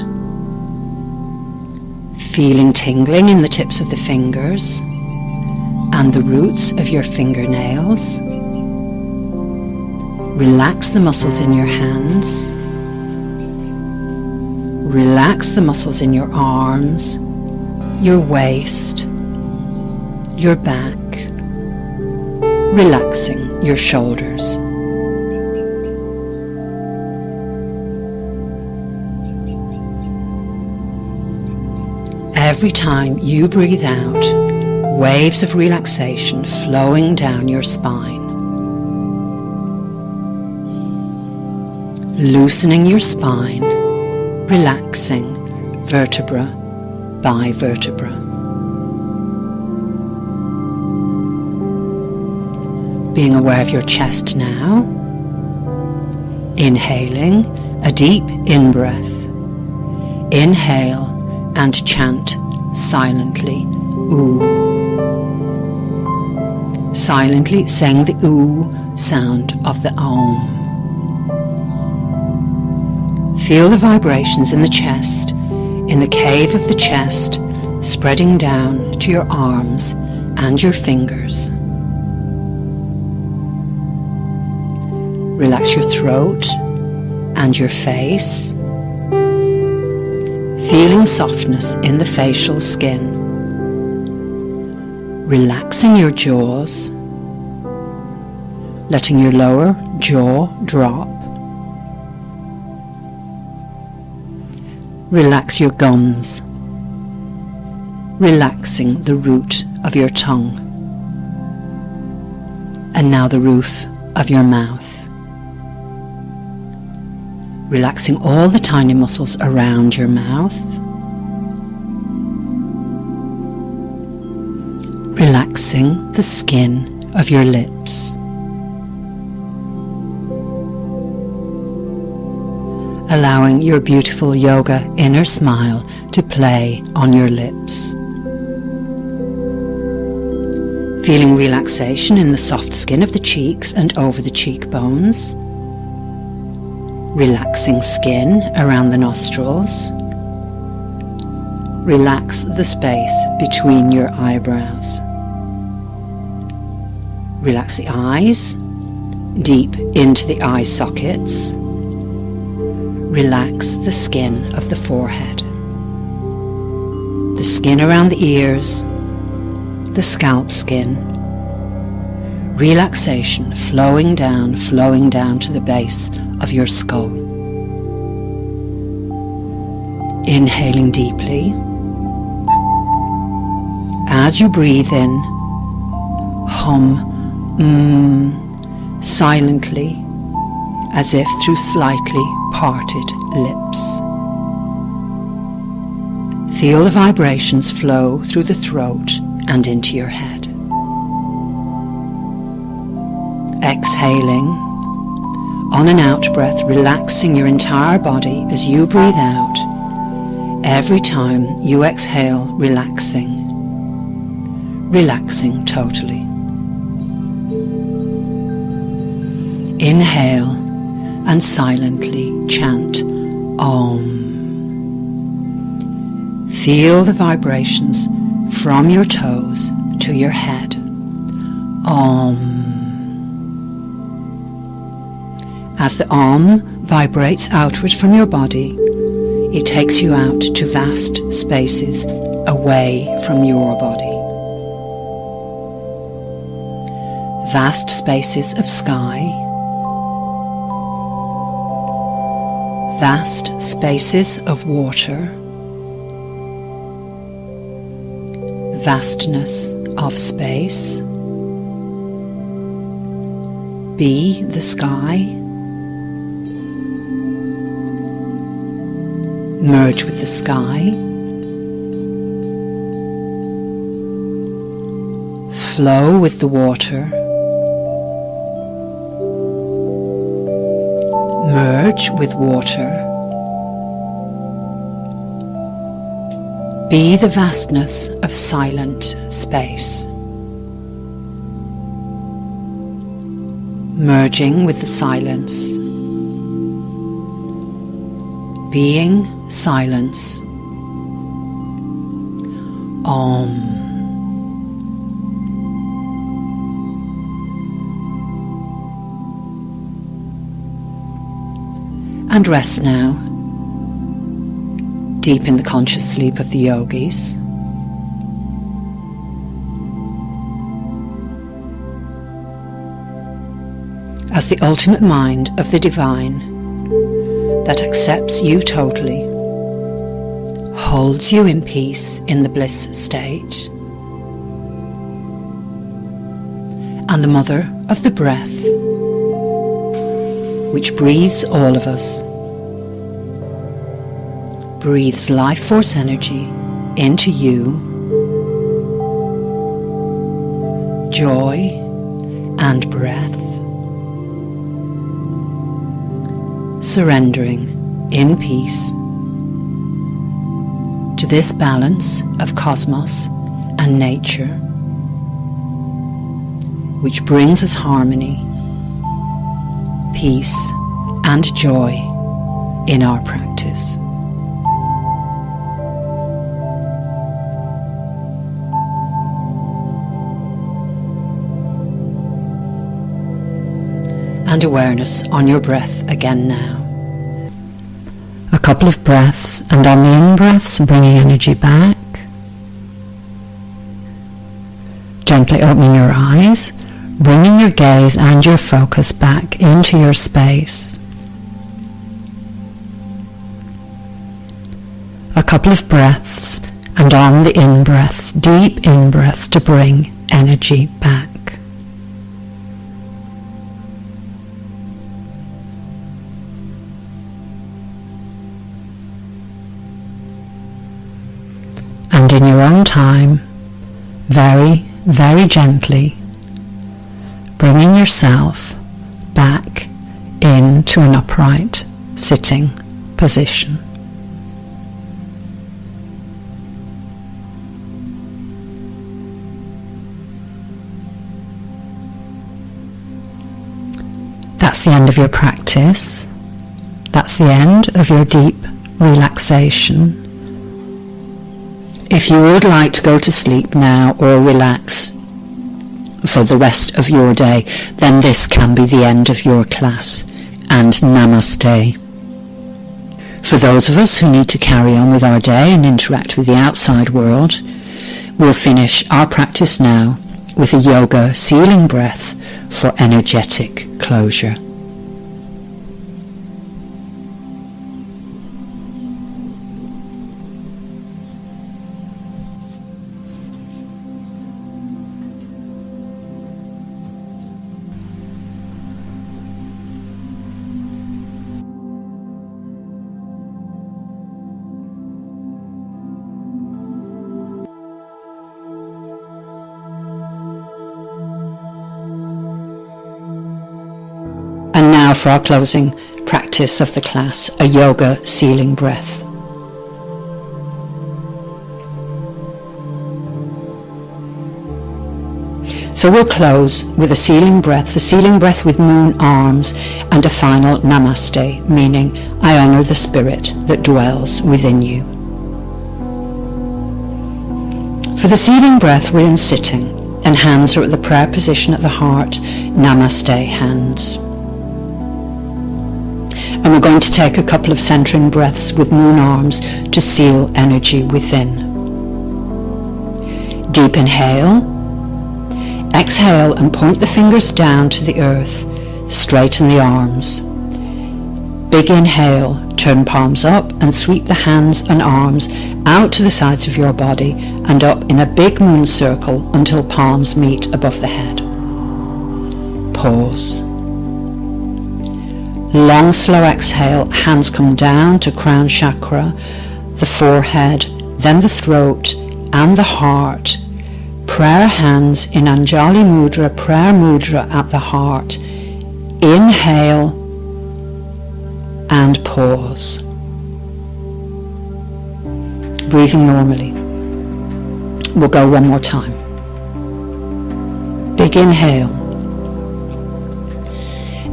feeling tingling in the tips of the fingers and the roots of your fingernails. Relax the muscles in your hands. Relax the muscles in your arms, your waist, your back, relaxing your shoulders. Every time you breathe out, waves of relaxation flowing down your spine. Loosening your spine, relaxing vertebra by vertebra. Being aware of your chest now. Inhaling a deep in-breath. Inhale and chant silently, ooh. Silently saying the ooh sound of the Om. Feel the vibrations in the chest, in the cave of the chest, spreading down to your arms and your fingers. Relax your throat and your face, feeling softness in the facial skin. Relaxing your jaws, letting your lower jaw drop. Relax your gums, relaxing the root of your tongue. And now the roof of your mouth. Relaxing all the tiny muscles around your mouth. Relaxing the skin of your lips. Allowing your beautiful yoga inner smile to play on your lips. Feeling relaxation in the soft skin of the cheeks and over the cheekbones. Relaxing skin around the nostrils. Relax the space between your eyebrows. Relax the eyes, deep into the eye sockets. Relax the skin of the forehead. The skin around the ears, the scalp skin. Relaxation flowing down to the base of your skull. Inhaling deeply. As you breathe in, hum silently, as if through slightly parted lips. Feel the vibrations flow through the throat and into your head. Exhaling, on an out breath, relaxing your entire body as you breathe out. Every time you exhale, relaxing totally. Inhale and silently chant Om. Feel the vibrations from your toes to your head. Om. As the Om vibrates outward from your body, it takes you out to vast spaces away from your body. Vast spaces of sky, vast spaces of water, vastness of space. Be the sky. Merge with the sky. Flow with the water. Merge with water. Be the vastness of silent space. Merging with the silence. Being silence. Om. And rest now, deep in the conscious sleep of the yogis. As the ultimate mind of the divine that accepts you totally, holds you in peace in the bliss state, and the mother of the breath, which breathes all of us, breathes life force energy into you, joy and breath, surrendering in peace to this balance of cosmos and nature, which brings us harmony, peace and joy in our practice. And awareness on your breath again now. A couple of breaths, and on the in-breaths bringing energy back. Gently opening your eyes, bringing your gaze and your focus back into your space. A couple of breaths, and on the in-breaths, deep in-breaths to bring energy back. And in your own time, very, very gently, bringing yourself back into an upright sitting position. That's the end of your practice. That's the end of your deep relaxation. If you would like to go to sleep now or relax for the rest of your day, then this can be the end of your class, and Namaste. For those of us who need to carry on with our day and interact with the outside world, we'll finish our practice now with a yoga sealing breath for energetic closure. And now for our closing practice of the class, a yoga sealing breath. So we'll close with a sealing breath, the sealing breath with moon arms, and a final Namaste, meaning I honour the spirit that dwells within you. For the sealing breath, we're in sitting, and hands are at the prayer position at the heart, Namaste hands. And we're going to take a couple of centering breaths with moon arms to seal energy within. Deep inhale. Exhale and point the fingers down to the earth. Straighten the arms. Big inhale. Turn palms up and sweep the hands and arms out to the sides of your body and up in a big moon circle until palms meet above the head. Pause. Long, slow exhale, hands come down to crown chakra, the forehead, then the throat and the heart. Prayer hands in Anjali Mudra, prayer mudra at the heart. Inhale and pause. Breathing normally. We'll go one more time. Big inhale.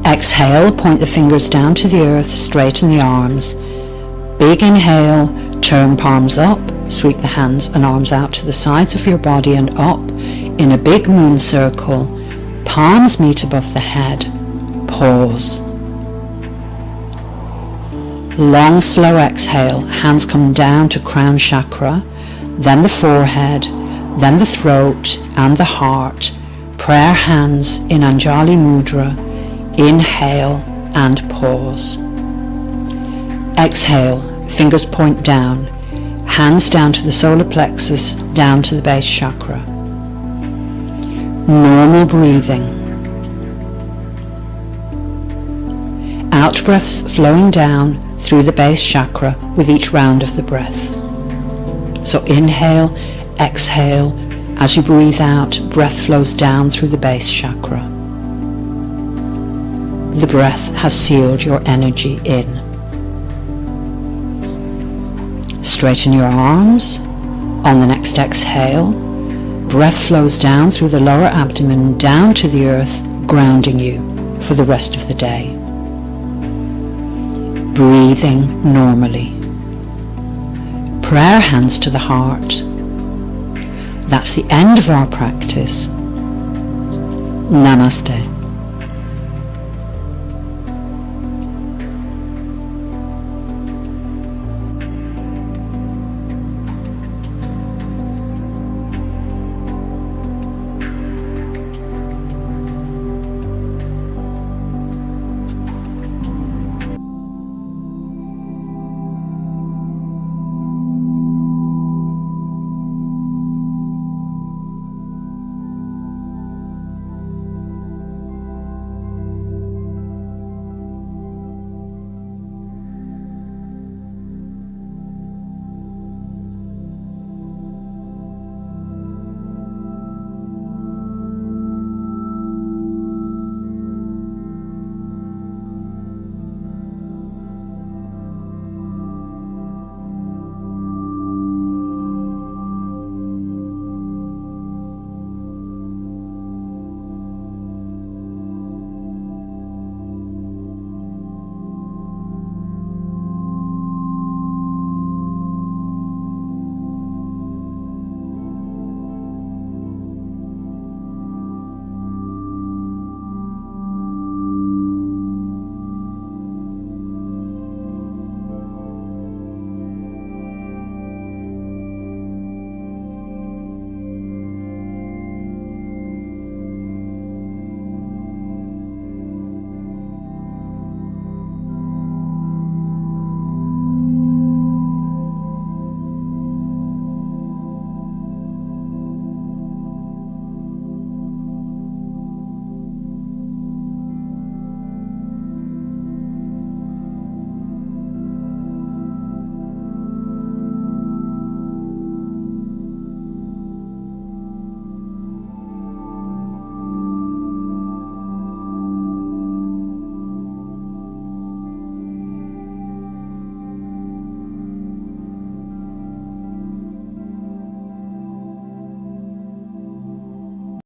Exhale, point the fingers down to the earth, straighten the arms. Big inhale, Turn palms up, sweep the hands and arms out to the sides of your body and up in a big moon circle. Palms meet above the head. Pause. Long, slow exhale. Hands come down to crown chakra, then the forehead, then the throat and the heart. Prayer hands in Anjali Mudra. Inhale and pause. Exhale, fingers point down, hands down to the solar plexus, down to the base chakra. Normal breathing. Out breaths flowing down through the base chakra with each round of the breath. So inhale, exhale. As you breathe out, breath flows down through the base chakra. The breath has sealed your energy in. Straighten your arms. On the next exhale, breath flows down through the lower abdomen, down to the earth, grounding you for the rest of the day. Breathing normally. Prayer hands to the heart. That's the end of our practice. Namaste.